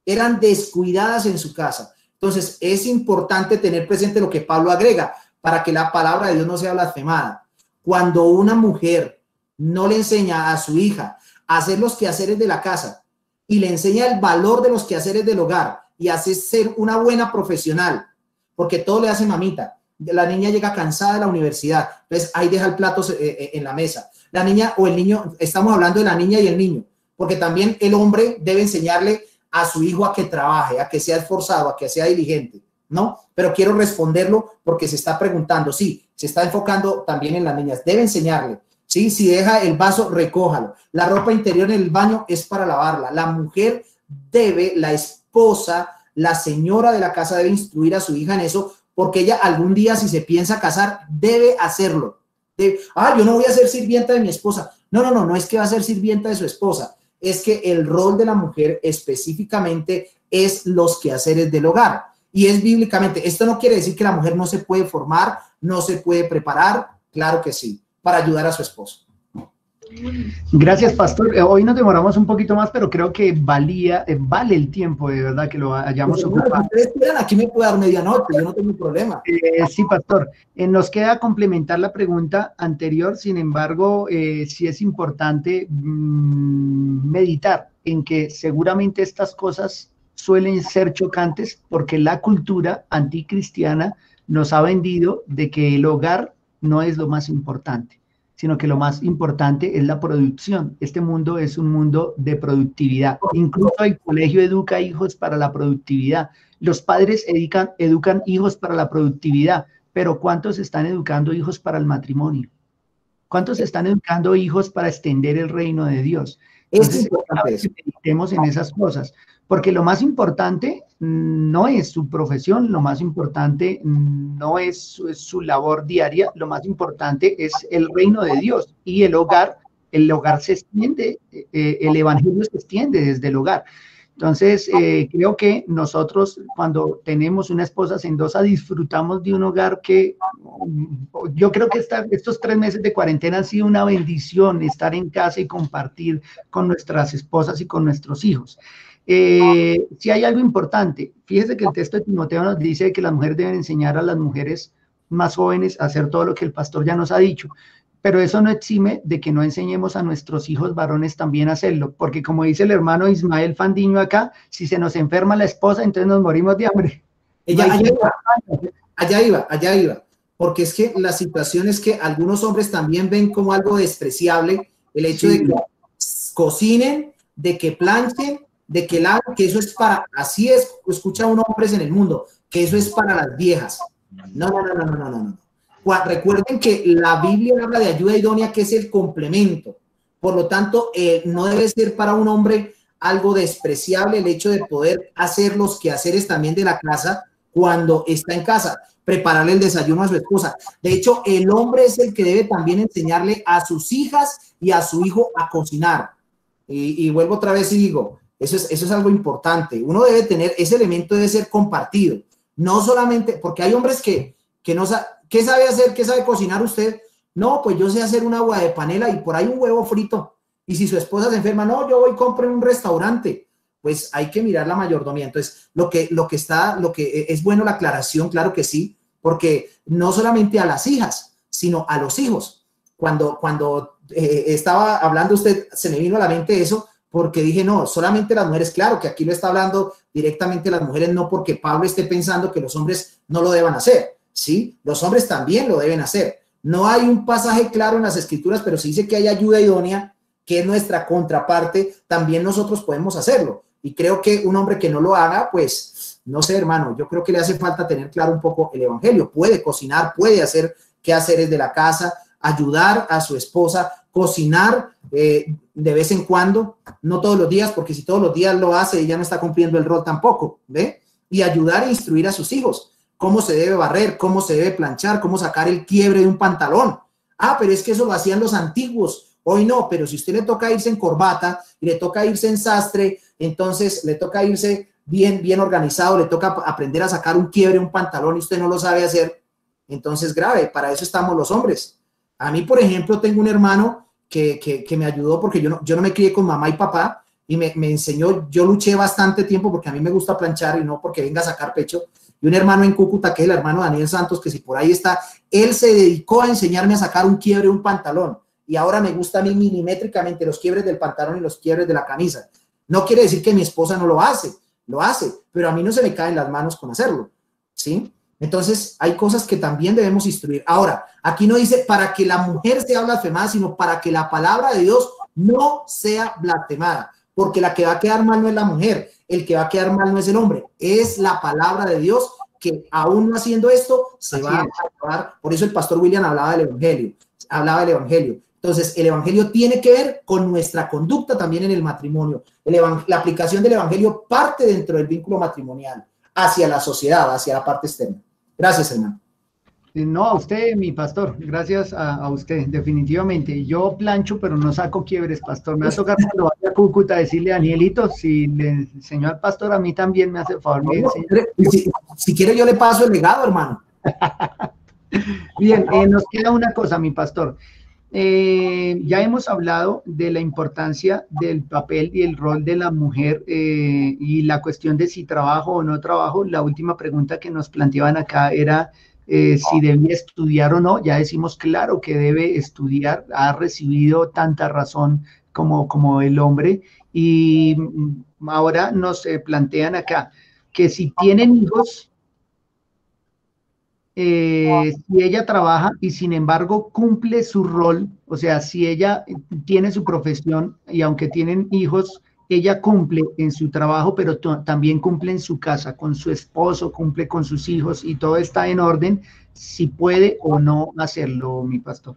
Eran descuidadas en su casa. Entonces, es importante tener presente lo que Pablo agrega para que la palabra de Dios no sea blasfemada. Cuando una mujer no le enseña a su hija a hacer los quehaceres de la casa y le enseña el valor de los quehaceres del hogar y hace ser una buena profesional, porque todo le hace mamita. La niña llega cansada de la universidad, entonces ahí deja el plato en la mesa. La niña o el niño, estamos hablando de la niña y el niño, porque también el hombre debe enseñarle a su hijo a que trabaje, a que sea esforzado, a que sea diligente, ¿no? Pero quiero responderlo porque se está preguntando, sí, se está enfocando también en las niñas, debe enseñarle, ¿sí? Si deja el vaso, recójalo. La ropa interior en el baño es para lavarla. La mujer debe, la esposa, la señora de la casa debe instruir a su hija en eso, porque ella algún día, si se piensa casar, debe hacerlo. Yo no voy a ser sirvienta de mi esposa. No es que va a ser sirvienta de su esposa. Es que el rol de la mujer específicamente es los quehaceres del hogar. Y es bíblicamente. Esto no quiere decir que la mujer no se puede formar, no se puede preparar. Claro que sí, para ayudar a su esposo.
Gracias, pastor. Hoy nos demoramos un poquito más, pero creo que vale el tiempo, de verdad, que lo hayamos ocupado.
Ustedes quieran, aquí me puede dar medianoche, yo no tengo problema.
Sí, pastor. Nos queda complementar la pregunta anterior, sin embargo, sí es importante meditar en que seguramente estas cosas suelen ser chocantes porque la cultura anticristiana nos ha vendido de que el hogar no es lo más importante, sino que lo más importante es la producción. Este mundo es un mundo de productividad. Incluso el colegio educa hijos para la productividad. Los padres educan hijos para la productividad, pero ¿cuántos están educando hijos para el matrimonio? ¿Cuántos están educando hijos para extender el reino de Dios? Entonces, meditemos en esas cosas, porque lo más importante no es su profesión, lo más importante no es su labor diaria, lo más importante es el reino de Dios y el hogar se extiende, el evangelio se extiende desde el hogar. Entonces, creo que nosotros cuando tenemos una esposa sendosa disfrutamos de un hogar que yo creo que estos 3 meses de cuarentena han sido una bendición, estar en casa y compartir con nuestras esposas y con nuestros hijos. Si hay algo importante, fíjese que el texto de Timoteo nos dice que las mujeres deben enseñar a las mujeres más jóvenes a hacer todo lo que el pastor ya nos ha dicho. Pero eso no exime de que no enseñemos a nuestros hijos varones también a hacerlo, porque como dice el hermano Ismael Fandiño acá, si se nos enferma la esposa, entonces nos morimos de hambre.
Allá iba, porque es que la situación es que algunos hombres también ven como algo despreciable el hecho de que cocinen, de que planchen, de que laven, que eso es para, así es, escucha uno hombres en el mundo, que eso es para las viejas. No. Recuerden que la Biblia habla de ayuda idónea, que es el complemento. Por lo tanto, no debe ser para un hombre algo despreciable el hecho de poder hacer los quehaceres también de la casa cuando está en casa, prepararle el desayuno a su esposa. De hecho, el hombre es el que debe también enseñarle a sus hijas y a su hijo a cocinar. Y vuelvo otra vez y digo, eso es algo importante. Uno debe tener, ese elemento debe ser compartido. No solamente, porque hay hombres que no saben. ¿Qué sabe hacer? ¿Qué sabe cocinar usted? No, pues yo sé hacer un agua de panela y por ahí un huevo frito. Y si su esposa se enferma, no, yo voy y compro en un restaurante. Pues hay que mirar la mayordomía. Entonces, lo que es bueno la aclaración, claro que sí, porque no solamente a las hijas, sino a los hijos. Cuando estaba hablando usted, se me vino a la mente eso, porque dije, no, solamente las mujeres, claro que aquí lo está hablando directamente las mujeres, no porque Pablo esté pensando que los hombres no lo deban hacer. Sí, los hombres también lo deben hacer. No hay un pasaje claro en las escrituras, pero se dice que hay ayuda idónea, que es nuestra contraparte, también nosotros podemos hacerlo. Y creo que un hombre que no lo haga, pues, no sé, hermano, yo creo que le hace falta tener claro un poco el evangelio. Puede cocinar, puede hacer quehaceres de la casa, ayudar a su esposa, cocinar de vez en cuando, no todos los días, porque si todos los días lo hace, ella no está cumpliendo el rol tampoco, ¿ve? Y ayudar e instruir a sus hijos. Cómo se debe barrer, cómo se debe planchar, cómo sacar el quiebre de un pantalón. Ah, pero es que eso lo hacían los antiguos. Hoy no, pero si usted le toca irse en corbata y le toca irse en sastre, entonces le toca irse bien organizado, le toca aprender a sacar un quiebre, un pantalón y usted no lo sabe hacer, entonces grave, para eso estamos los hombres. A mí, por ejemplo, tengo un hermano que me ayudó porque yo no me crié con mamá y papá y me enseñó, yo luché bastante tiempo porque a mí me gusta planchar y no porque venga a sacar pecho. Y un hermano en Cúcuta, que es el hermano Daniel Santos, que si por ahí está, él se dedicó a enseñarme a sacar un quiebre, un pantalón. Y ahora me gusta a mí milimétricamente los quiebres del pantalón y los quiebres de la camisa. No quiere decir que mi esposa no lo hace, pero a mí no se me caen las manos con hacerlo, ¿sí? Entonces, hay cosas que también debemos instruir. Ahora, aquí no dice para que la mujer sea blasfemada, sino para que la palabra de Dios no sea blasfemada, porque la que va a quedar mal no es la mujer, el que va a quedar mal no es el hombre, es la palabra de Dios que aún no haciendo esto se va a acabar. Por eso el pastor William hablaba del evangelio. Entonces, el evangelio tiene que ver con nuestra conducta también en el matrimonio. La aplicación del evangelio parte dentro del vínculo matrimonial hacia la sociedad, hacia la parte externa. Gracias, hermano.
No, a usted, mi pastor, gracias a usted, definitivamente. Yo plancho, pero no saco quiebres, pastor. Me va a tocar cuando vaya a Cúcuta decirle a Danielito, si le enseñó al pastor, a mí también me hace favor.
Si quiere, yo le paso el legado, hermano.
Bien, nos queda una cosa, mi pastor. Ya hemos hablado de la importancia del papel y el rol de la mujer y la cuestión de si trabajo o no trabajo. La última pregunta que nos planteaban acá era si debía estudiar o no. Ya decimos claro que debe estudiar, ha recibido tanta razón como el hombre. Y ahora nos plantean acá que si tienen hijos, si ella trabaja y sin embargo cumple su rol, o sea, si ella tiene su profesión y aunque tienen hijos, ella cumple en su trabajo, pero también cumple en su casa, con su esposo, cumple con sus hijos y todo está en orden, si puede o no hacerlo, mi pastor.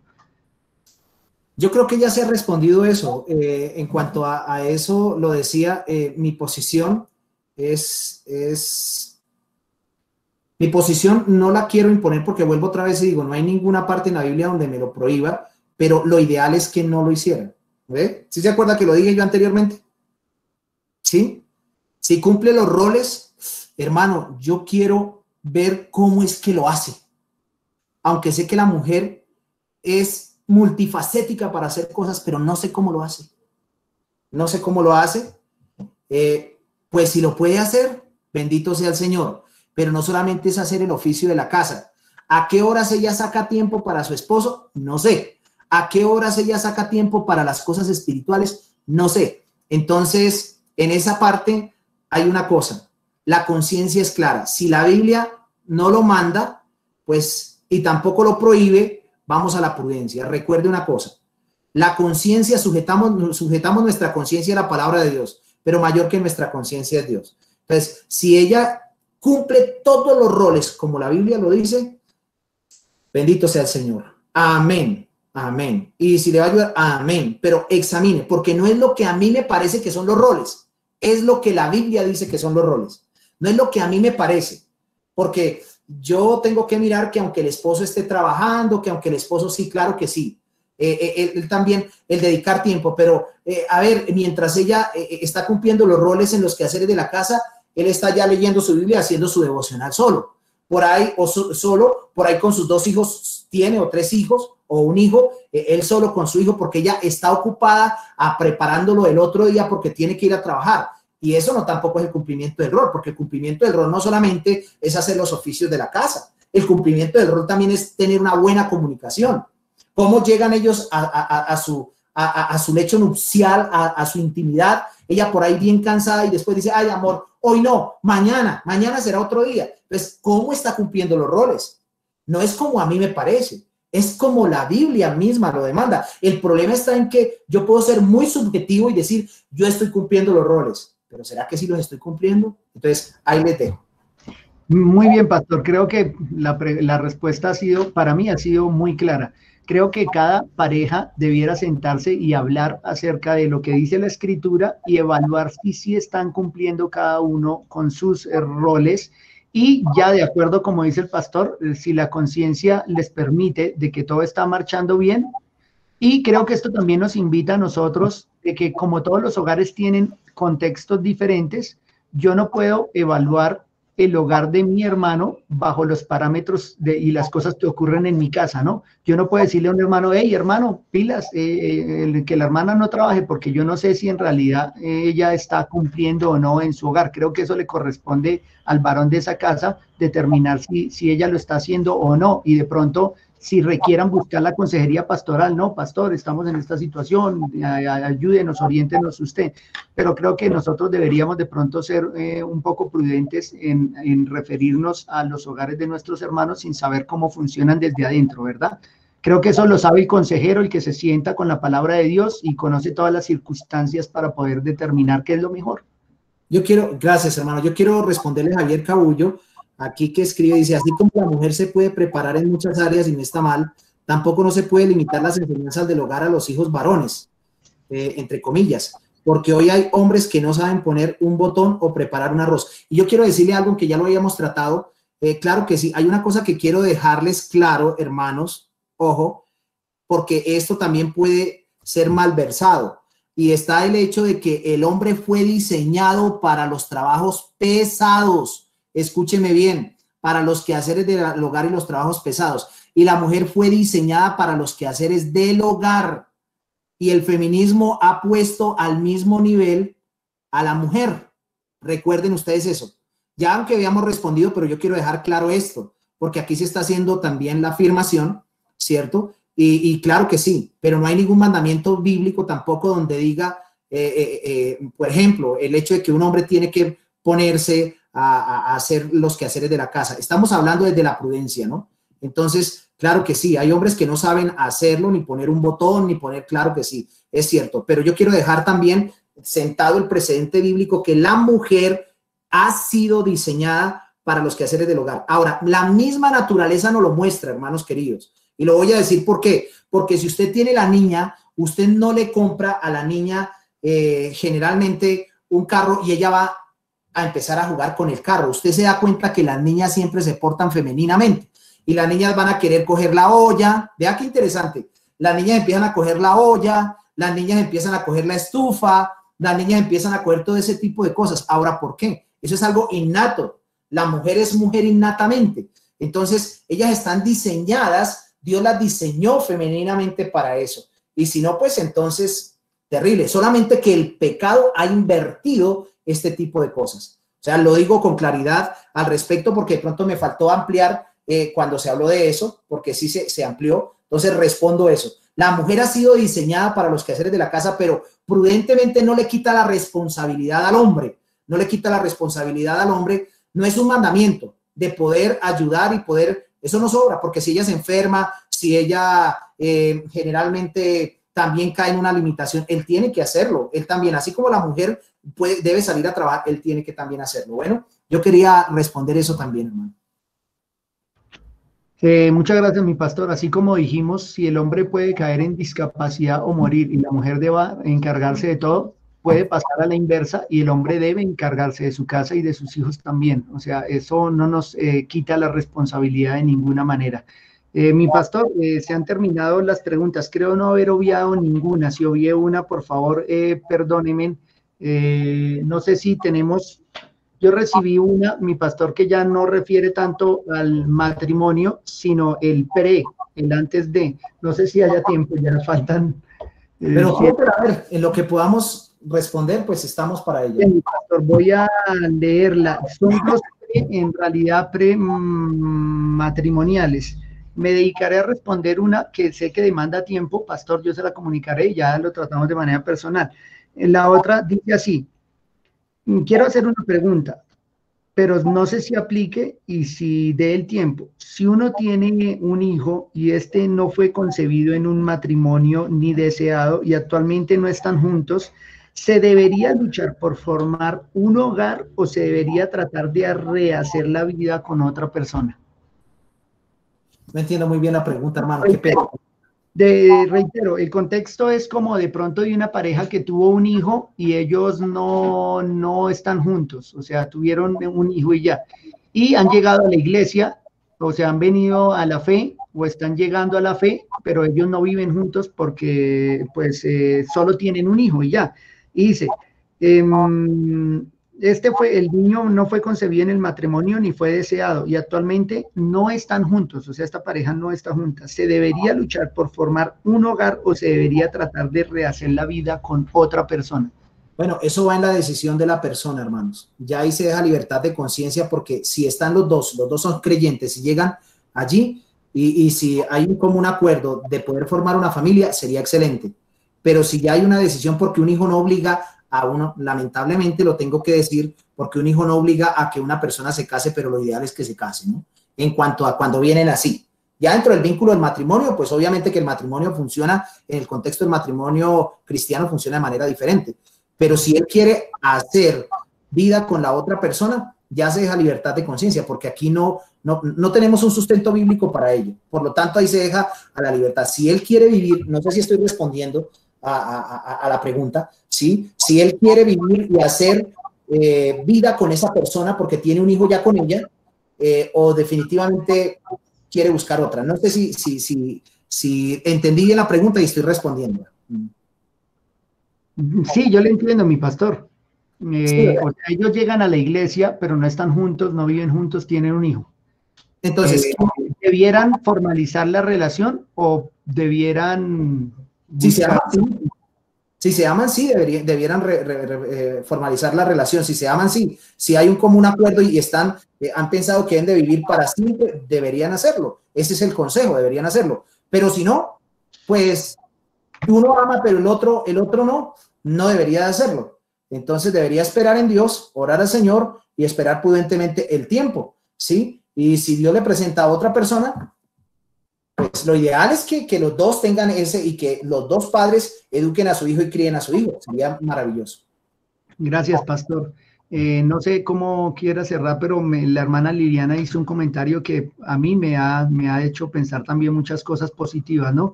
Yo creo que ya se ha respondido eso. En cuanto a eso, lo decía, mi posición mi posición no la quiero imponer porque vuelvo otra vez y digo, no hay ninguna parte en la Biblia donde me lo prohíba, pero lo ideal es que no lo hicieran. ¿Ve? ¿Sí se acuerda que lo dije yo anteriormente? ¿Sí? Si cumple los roles, hermano, yo quiero ver cómo es que lo hace. Aunque sé que la mujer es multifacética para hacer cosas, pero no sé cómo lo hace. No sé cómo lo hace. Pues si lo puede hacer, bendito sea el Señor. Pero no solamente es hacer el oficio de la casa. ¿A qué horas ella saca tiempo para su esposo? No sé. ¿A qué horas ella saca tiempo para las cosas espirituales? No sé. Entonces, en esa parte hay una cosa. La conciencia es clara. Si la Biblia no lo manda, pues, y tampoco lo prohíbe, vamos a la prudencia. Recuerde una cosa. La conciencia, sujetamos nuestra conciencia a la palabra de Dios, pero mayor que nuestra conciencia es Dios. Entonces, si ella cumple todos los roles como la Biblia lo dice, bendito sea el Señor. Amén. Amén. Y si le va a ayudar, amén. Pero examine, porque no es lo que a mí me parece que son los roles, es lo que la Biblia dice que son los roles. No es lo que a mí me parece, porque yo tengo que mirar que aunque el esposo esté trabajando, que aunque el esposo sí, claro que sí, él también, el dedicar tiempo, pero a ver, mientras ella está cumpliendo los roles en los quehaceres de la casa, él está ya leyendo su Biblia, haciendo su devocional solo, por ahí, o solo, por ahí con sus 2 hijos, tiene o 3 hijos, o un hijo, él solo con su hijo, porque ella está ocupada preparándolo el otro día porque tiene que ir a trabajar. Y eso no tampoco es el cumplimiento del rol, porque el cumplimiento del rol no solamente es hacer los oficios de la casa, el cumplimiento del rol también es tener una buena comunicación. ¿Cómo llegan ellos a su lecho nupcial, a su intimidad? Ella por ahí bien cansada y después dice, ay amor, hoy no, mañana será otro día. Entonces, ¿cómo está cumpliendo los roles? No es como a mí me parece, es como la Biblia misma lo demanda. El problema está en que yo puedo ser muy subjetivo y decir, yo estoy cumpliendo los roles, pero ¿será que sí los estoy cumpliendo? Entonces, ahí les dejo.
Muy bien, pastor. Creo que la respuesta ha sido, para mí, ha sido muy clara. Creo que cada pareja debiera sentarse y hablar acerca de lo que dice la escritura y evaluar si sí están cumpliendo cada uno con sus roles y ya de acuerdo, como dice el pastor, si la conciencia les permite de que todo está marchando bien. Y creo que esto también nos invita a nosotros de que como todos los hogares tienen contextos diferentes, yo no puedo evaluar el hogar de mi hermano bajo los parámetros y las cosas que ocurren en mi casa, ¿no? Yo no puedo decirle a un hermano, hey, hermano, pilas, que la hermana no trabaje, porque yo no sé si en realidad ella está cumpliendo o no en su hogar. Creo que eso le corresponde al varón de esa casa determinar si ella lo está haciendo o no, y de pronto si requieran buscar la consejería pastoral, no, pastor, estamos en esta situación, ayúdenos, oriéntenos usted. Pero creo que nosotros deberíamos de pronto ser un poco prudentes en referirnos a los hogares de nuestros hermanos sin saber cómo funcionan desde adentro, ¿verdad? Creo que eso lo sabe el consejero, el que se sienta con la palabra de Dios y conoce todas las circunstancias para poder determinar qué es lo mejor.
Gracias hermano, yo quiero responderle a Javier Cabullo, aquí que escribe, dice, así como la mujer se puede preparar en muchas áreas y no está mal, tampoco no se puede limitar las enseñanzas del hogar a los hijos varones, entre comillas, porque hoy hay hombres que no saben poner un botón o preparar un arroz. Y yo quiero decirle algo que ya lo habíamos tratado, claro que sí, hay una cosa que quiero dejarles claro, hermanos, ojo, porque esto también puede ser malversado. Y está el hecho de que el hombre fue diseñado para los trabajos pesados. Escúcheme bien, para los quehaceres del hogar y los trabajos pesados. Y la mujer fue diseñada para los quehaceres del hogar. Y el feminismo ha puesto al mismo nivel a la mujer. Recuerden ustedes eso. Ya aunque habíamos respondido, pero yo quiero dejar claro esto, porque aquí se está haciendo también la afirmación, ¿cierto? Y claro que sí, pero no hay ningún mandamiento bíblico tampoco donde diga, por ejemplo, el hecho de que un hombre tiene que ponerse a hacer los quehaceres de la casa. Estamos hablando desde la prudencia, ¿no? Entonces, claro que sí, hay hombres que no saben hacerlo, ni poner un botón, ni poner, claro que sí, es cierto. Pero yo quiero dejar también sentado el precedente bíblico que la mujer ha sido diseñada para los quehaceres del hogar. Ahora, la misma naturaleza nos lo muestra, hermanos queridos. Y lo voy a decir por qué. Porque si usted tiene la niña, usted no le compra a la niña generalmente un carro y ella va a empezar a jugar con el carro. Usted se da cuenta que las niñas siempre se portan femeninamente y las niñas van a querer coger la olla. Vea qué interesante. Las niñas empiezan a coger la olla, las niñas empiezan a coger la estufa, las niñas empiezan a coger todo ese tipo de cosas. Ahora, ¿por qué? Eso es algo innato. La mujer es mujer innatamente. Entonces, ellas están diseñadas, Dios las diseñó femeninamente para eso. Y si no, pues entonces, terrible. Solamente que el pecado ha invertido este tipo de cosas. O sea, lo digo con claridad al respecto porque de pronto me faltó ampliar cuando se habló de eso, porque sí se amplió. Entonces respondo eso. La mujer ha sido diseñada para los quehaceres de la casa, pero prudentemente no le quita la responsabilidad al hombre. No le quita la responsabilidad al hombre. No es un mandamiento de poder ayudar y poder, eso no sobra, porque si ella se enferma, si ella generalmente también cae en una limitación, él tiene que hacerlo, él también, así como la mujer debe salir a trabajar, él tiene que también hacerlo. Bueno, yo quería responder eso también, hermano.
Muchas gracias, mi pastor. Así como dijimos, si el hombre puede caer en discapacidad o morir y la mujer deba encargarse de todo, puede pasar a la inversa y el hombre debe encargarse de su casa y de sus hijos también. O sea, eso no nos quita la responsabilidad de ninguna manera. Mi pastor, se han terminado las preguntas. Creo no haber obviado ninguna. Si obvié una, por favor, perdónenme. No sé si tenemos... Yo recibí una, mi pastor, que ya no refiere tanto al matrimonio, sino el pre, el antes de. No sé si haya tiempo, ya faltan.
Pero a ver, en lo que podamos responder, pues estamos para ello.
Mi pastor, voy a leerla. Son dos pre, en realidad matrimoniales. Me dedicaré a responder una que sé que demanda tiempo, pastor, yo se la comunicaré y ya lo tratamos de manera personal. La otra dice así. Quiero hacer una pregunta, pero no sé si aplique y si dé el tiempo. Si uno tiene un hijo y este no fue concebido en un matrimonio ni deseado y actualmente no están juntos, ¿se debería luchar por formar un hogar o se debería tratar de rehacer la vida con otra persona?
No entiendo muy bien la pregunta, hermano. Qué pena.
Reitero, el contexto es como de pronto de una pareja que tuvo un hijo y ellos no están juntos, o sea, tuvieron un hijo y ya, y han llegado a la iglesia, o sea, han venido a la fe o están llegando a la fe, pero ellos no viven juntos porque pues solo tienen un hijo y ya. Y dice, el niño no fue concebido en el matrimonio ni fue deseado y actualmente no están juntos, o sea, esta pareja no está junta. ¿Se debería luchar por formar un hogar o se debería tratar de rehacer la vida con otra persona?
Bueno, eso va en la decisión de la persona, hermanos. Ya ahí se deja libertad de conciencia porque si están los dos son creyentes y llegan allí y si hay un común acuerdo de poder formar una familia, sería excelente. Pero si ya hay una decisión porque un hijo no obliga a uno, lamentablemente lo tengo que decir, porque un hijo no obliga a que una persona se case, pero lo ideal es que se case, ¿no? En cuanto a cuando vienen así. Ya dentro del vínculo del matrimonio, pues obviamente que el matrimonio funciona, en el contexto del matrimonio cristiano funciona de manera diferente. Pero si él quiere hacer vida con la otra persona, ya se deja libertad de conciencia, porque aquí no tenemos un sustento bíblico para ello. Por lo tanto, ahí se deja a la libertad. Si él quiere vivir, no sé si estoy respondiendo a la pregunta, ¿sí? Si él quiere vivir y hacer vida con esa persona porque tiene un hijo ya con ella, o definitivamente quiere buscar otra. No sé si entendí bien la pregunta y estoy respondiendo.
Sí, yo le entiendo, mi pastor.
Sí,
O sea, ellos llegan a la iglesia, pero no están juntos, no viven juntos, tienen un hijo.
Entonces,
¿debieran formalizar la relación o debieran buscar?
Si se aman, sí, debieran formalizar la relación. Si se aman, sí. Si hay un común acuerdo y han pensado que deben de vivir para siempre, deberían hacerlo. Ese es el consejo, deberían hacerlo. Pero si no, pues uno ama, pero el otro no debería de hacerlo. Entonces debería esperar en Dios, orar al Señor y esperar prudentemente el tiempo, ¿sí? Y si Dios le presenta a otra persona, pues lo ideal es que los dos tengan ese y que los dos padres eduquen a su hijo y críen a su hijo. Sería maravilloso.
Gracias, pastor. No sé cómo quiera cerrar, pero la hermana Liliana hizo un comentario que a mí me ha hecho pensar también muchas cosas positivas, ¿no?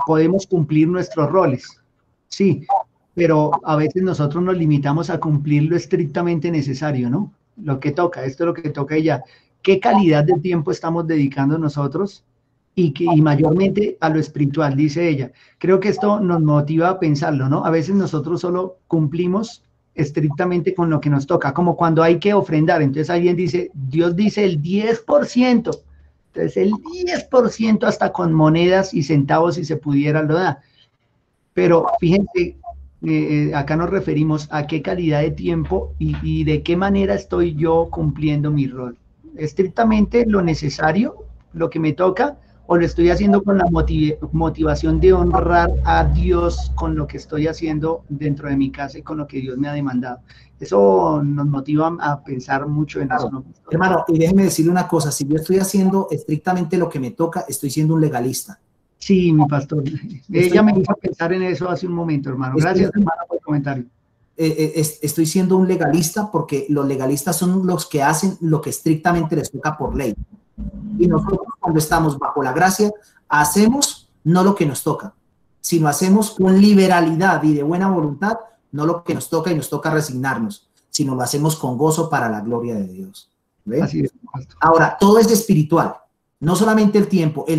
Podemos cumplir nuestros roles, sí, pero a veces nosotros nos limitamos a cumplir lo estrictamente necesario, ¿no? Lo que toca, esto es lo que toca y ya. ¿Qué calidad de tiempo estamos dedicando nosotros y mayormente a lo espiritual, dice ella. Creo que esto nos motiva a pensarlo, ¿no? A veces nosotros solo cumplimos estrictamente con lo que nos toca, como cuando hay que ofrendar. Entonces alguien dice, Dios dice el 10%. Entonces el 10% hasta con monedas y centavos si se pudiera lo da. Pero fíjense, acá nos referimos a qué calidad de tiempo y de qué manera estoy yo cumpliendo mi rol. Estrictamente lo necesario, lo que me toca, o lo estoy haciendo con la motivación de honrar a Dios con lo que estoy haciendo dentro de mi casa y con lo que Dios me ha demandado. Eso nos motiva a pensar mucho en
Claro.
eso, ¿no?
Hermano, y déjeme decirle una cosa, si yo estoy haciendo estrictamente lo que me toca, estoy siendo un legalista.
Sí, mi pastor.
Estoy,
Ella me hizo pensar en eso hace un momento, hermano.
estoy,
Gracias, hermano, por el comentario.
estoy siendo un legalista porque los legalistas son los que hacen lo que estrictamente les toca por ley. Y nosotros, cuando estamos bajo la gracia, hacemos no lo que nos toca, sino hacemos con liberalidad y de buena voluntad, no lo que nos toca y nos toca resignarnos, sino lo hacemos con gozo para la gloria de Dios. ¿Ve?
Así es.
Ahora, todo es espiritual, no solamente el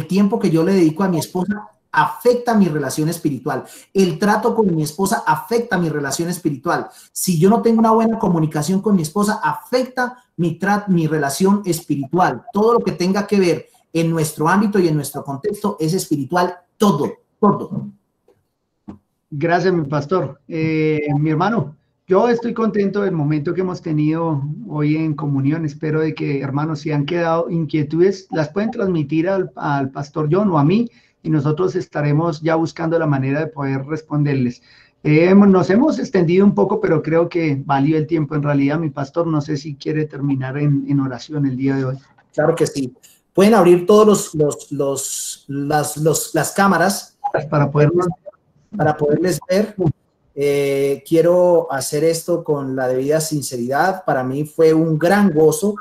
tiempo que yo le dedico a mi esposa afecta mi relación espiritual, el trato con mi esposa afecta mi relación espiritual. Si yo no tengo una buena comunicación con mi esposa, afecta mi relación espiritual. Todo lo que tenga que ver en nuestro ámbito y en nuestro contexto es espiritual, todo, todo.
Gracias, mi pastor. Mi hermano, yo estoy contento del momento que hemos tenido hoy en comunión. Espero de que, hermanos, si han quedado inquietudes, las pueden transmitir al pastor John o a mí y nosotros estaremos ya buscando la manera de poder responderles. Nos hemos extendido un poco, pero creo que valió el tiempo en realidad. Mi pastor, no sé si quiere terminar en oración el día de hoy.
Claro que sí. Pueden abrir todos las cámaras
para
poderles ver. Quiero hacer esto con la debida sinceridad. Para mí fue un gran gozo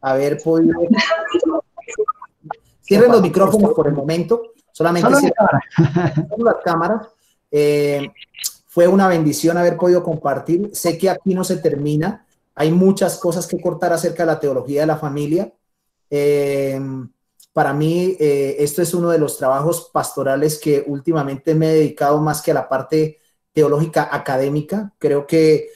haber podido... Cierren los micrófonos por el momento. Solamente las cámaras. Fue una bendición haber podido compartir. Sé que aquí no se termina. Hay muchas cosas que cortar acerca de la teología de la familia. Para mí, esto es uno de los trabajos pastorales que últimamente me he dedicado más que a la parte teológica académica. Creo que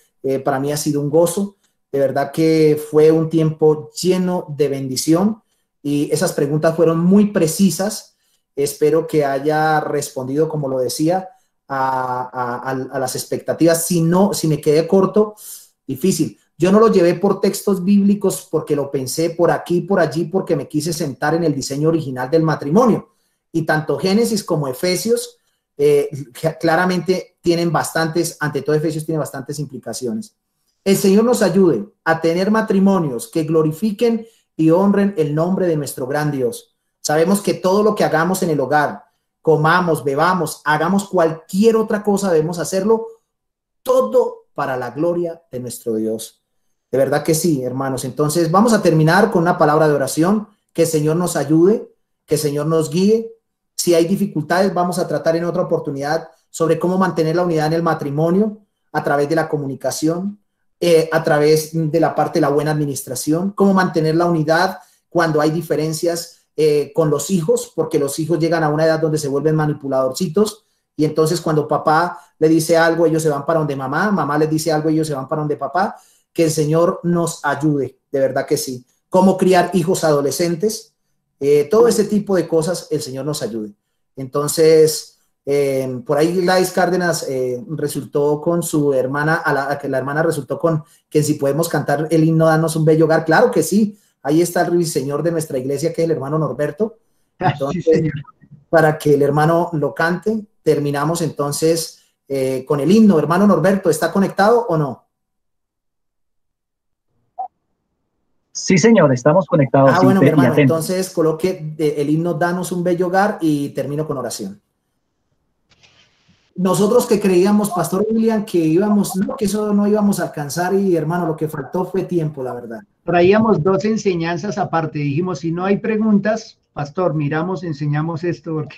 para mí ha sido un gozo. De verdad que fue un tiempo lleno de bendición y esas preguntas fueron muy precisas. Espero que haya respondido, como lo decía, a las expectativas. Si me quedé corto, difícil. Yo no lo llevé por textos bíblicos porque lo pensé por aquí y por allí porque me quise sentar en el diseño original del matrimonio. Y tanto Génesis como Efesios claramente tienen bastantes, ante todo Efesios tiene bastantes implicaciones. El Señor nos ayude a tener matrimonios que glorifiquen y honren el nombre de nuestro gran Dios. Sabemos que todo lo que hagamos en el hogar, comamos, bebamos, hagamos cualquier otra cosa, debemos hacerlo todo para la gloria de nuestro Dios. De verdad que sí, hermanos. Entonces vamos a terminar con una palabra de oración. Que el Señor nos ayude, que el Señor nos guíe. Si hay dificultades, vamos a tratar en otra oportunidad sobre cómo mantener la unidad en el matrimonio a través de la comunicación, a través de la parte de la buena administración, cómo mantener la unidad cuando hay diferencias con los hijos, porque los hijos llegan a una edad donde se vuelven manipuladorcitos y entonces cuando papá le dice algo, ellos se van para donde mamá, mamá les dice algo, ellos se van para donde papá. Que el Señor nos ayude, de verdad que sí. Cómo criar hijos adolescentes, todo ese tipo de cosas, el Señor nos ayude. Entonces, por ahí Gladys Cárdenas resultó con su hermana, la hermana resultó con que si podemos cantar el himno Danos un bello hogar. Claro que sí, ahí está el ruiseñor de nuestra iglesia, que es el hermano Norberto. Entonces, sí, para que el hermano lo cante, terminamos entonces con el himno. Hermano Norberto, ¿está conectado o no?
Sí, señor, estamos conectados.
Bueno, mi hermano, entonces coloque el himno Danos un bello hogar y termino con oración. Nosotros que creíamos, Pastor William, que íbamos, no, que eso no íbamos a alcanzar y hermano, lo que faltó fue tiempo, la verdad.
Traíamos dos enseñanzas aparte, dijimos, si no hay preguntas, Pastor, miramos, enseñamos esto, porque...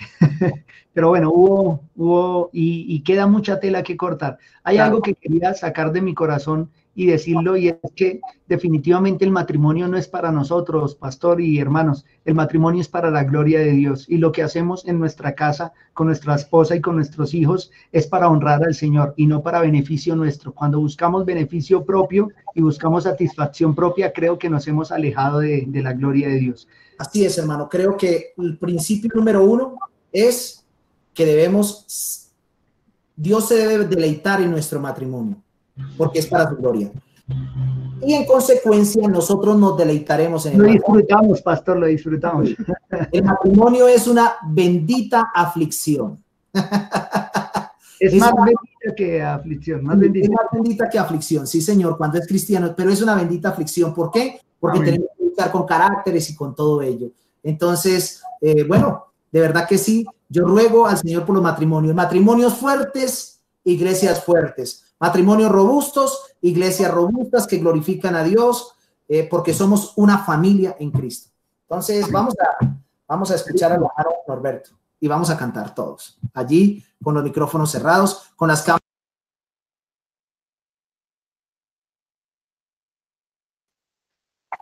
pero bueno, hubo y queda mucha tela que cortar. Hay algo que quería sacar de mi corazón y decirlo, y es que definitivamente el matrimonio no es para nosotros, pastor y hermanos, el matrimonio es para la gloria de Dios, y lo que hacemos en nuestra casa con nuestra esposa y con nuestros hijos es para honrar al Señor y no para beneficio nuestro. Cuando buscamos beneficio propio y buscamos satisfacción propia, creo que nos hemos alejado de la gloria de Dios.
Así es, hermano. Creo que el principio número uno es que Dios se debe deleitar en nuestro matrimonio, porque es para su gloria. Y en consecuencia, nosotros nos deleitaremos en el matrimonio.
Lo disfrutamos, pastor, lo disfrutamos.
El matrimonio es una bendita aflicción.
Es más bendita que aflicción, más bendita.
Es más bendita que aflicción, sí, señor, cuando es cristiano, pero es una bendita aflicción. ¿Por qué? Porque tenemos que luchar con caracteres y con todo ello. Entonces, bueno, de verdad que sí, yo ruego al Señor por los matrimonios fuertes, iglesias fuertes, matrimonios robustos, iglesias robustas que glorifican a Dios, porque somos una familia en Cristo. Entonces, vamos a escuchar al hermano Norberto y vamos a cantar todos, allí con los micrófonos cerrados, con las cámaras.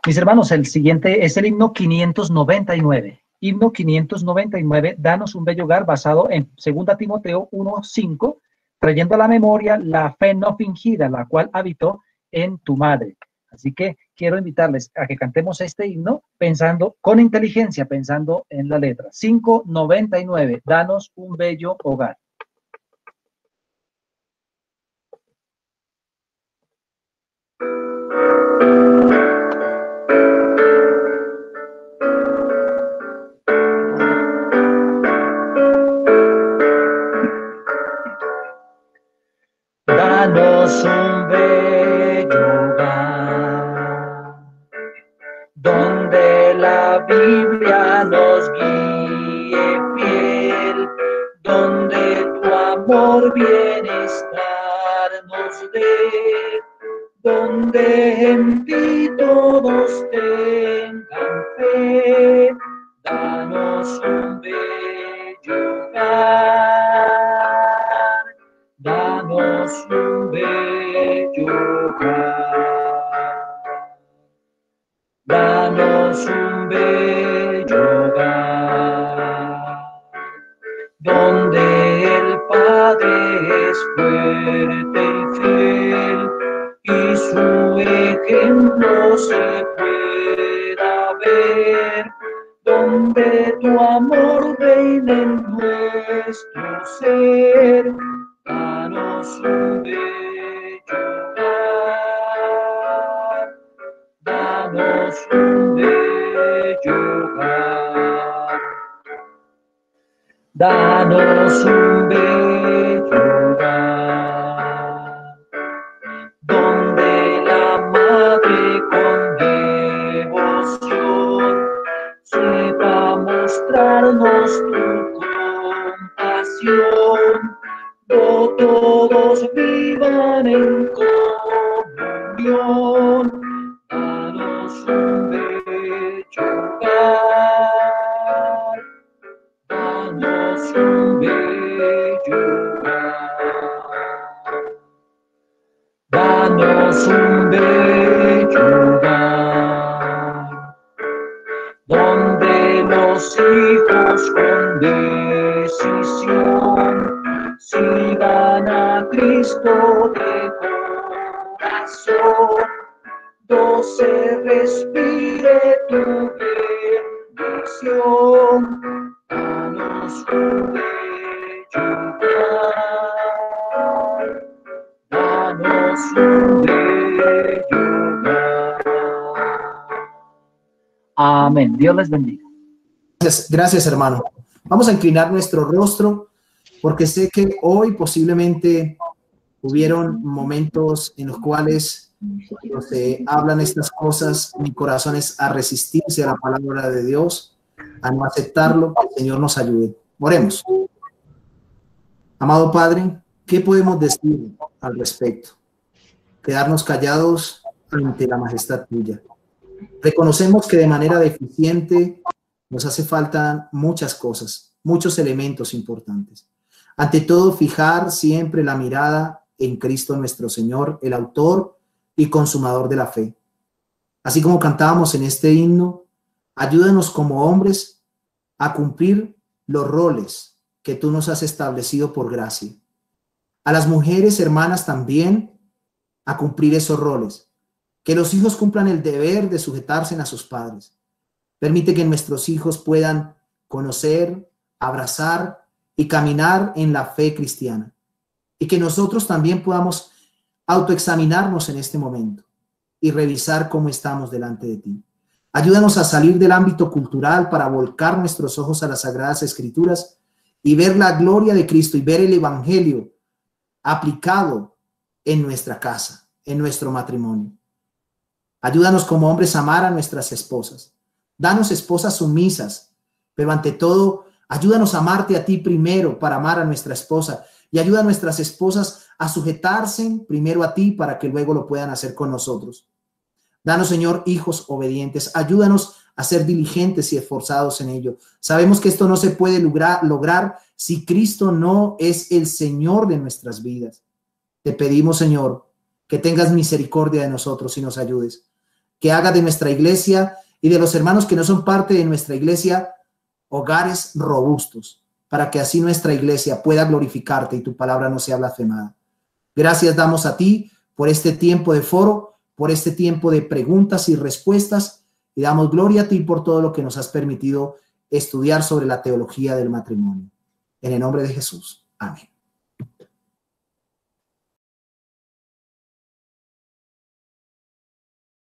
Mis hermanos, el siguiente es el himno 599. Himno 599, danos un bello hogar, basado en 2 Timoteo 1:5, trayendo a la memoria la fe no fingida, la cual habitó en tu madre. Así que quiero invitarles a que cantemos este himno pensando con inteligencia, pensando en la letra. 599, danos un bello hogar. Danos un bello hogar, donde la Biblia nos guíe fiel, donde tu amor bienestar nos dé, donde en ti todos tengan fe. Danos un bello hogar, danos un bello hogar, danos un bello hogar, donde el Padre es fuerte y fiel y su ejemplo se pueda ver, donde tu amor reina en nuestro ser. Danos un bello hogar, danos un bello hogar, danos un bello hogar, donde la madre con devoción sepa mostrarnos tu compasión, todos vivan en comunión. Danos un bello hogar, danos un bello hogar, danos un bello hogar, donde los hijos con decisión sigan a Cristo de corazón, se respire tu bendición. Danos un bello hogar, danos un bello hogar. Amén. Dios les bendiga.
Gracias, hermano. Vamos a inclinar nuestro rostro, porque sé que hoy posiblemente hubieron momentos en los cuales cuando se hablan estas cosas, mi corazón es a resistirse a la palabra de Dios, a no aceptarlo. Que el Señor nos ayude. Oremos. Amado Padre, ¿qué podemos decir al respecto? Quedarnos callados ante la majestad tuya. Reconocemos que de manera deficiente nos hace falta muchas cosas, muchos elementos importantes. Ante todo, fijar siempre la mirada en Cristo nuestro Señor, el autor y consumador de la fe. Así como cantábamos en este himno, ayúdanos como hombres a cumplir los roles que tú nos has establecido por gracia. A las mujeres hermanas también a cumplir esos roles. Que los hijos cumplan el deber de sujetarse a sus padres. Permite que nuestros hijos puedan conocer, abrazar y caminar en la fe cristiana. Y que nosotros también podamos autoexaminarnos en este momento y revisar cómo estamos delante de ti. Ayúdanos a salir del ámbito cultural para volcar nuestros ojos a las Sagradas Escrituras y ver la gloria de Cristo y ver el Evangelio aplicado en nuestra casa, en nuestro matrimonio. Ayúdanos como hombres a amar a nuestras esposas. Danos esposas sumisas, pero ante todo, ayúdanos a amarte a ti primero para amar a nuestra esposa, y ayuda a nuestras esposas a sujetarse primero a ti para que luego lo puedan hacer con nosotros. Danos, Señor, hijos obedientes. Ayúdanos a ser diligentes y esforzados en ello. Sabemos que esto no se puede lograr si Cristo no es el Señor de nuestras vidas. Te pedimos, Señor, que tengas misericordia de nosotros y nos ayudes. Que haga de nuestra iglesia y de los hermanos que no son parte de nuestra iglesia hogares robustos, para que así nuestra iglesia pueda glorificarte y tu palabra no sea blasfemada. Gracias damos a ti por este tiempo de foro, por este tiempo de preguntas y respuestas, y damos gloria a ti por todo lo que nos has permitido estudiar sobre la teología del matrimonio. En el nombre de Jesús. Amén.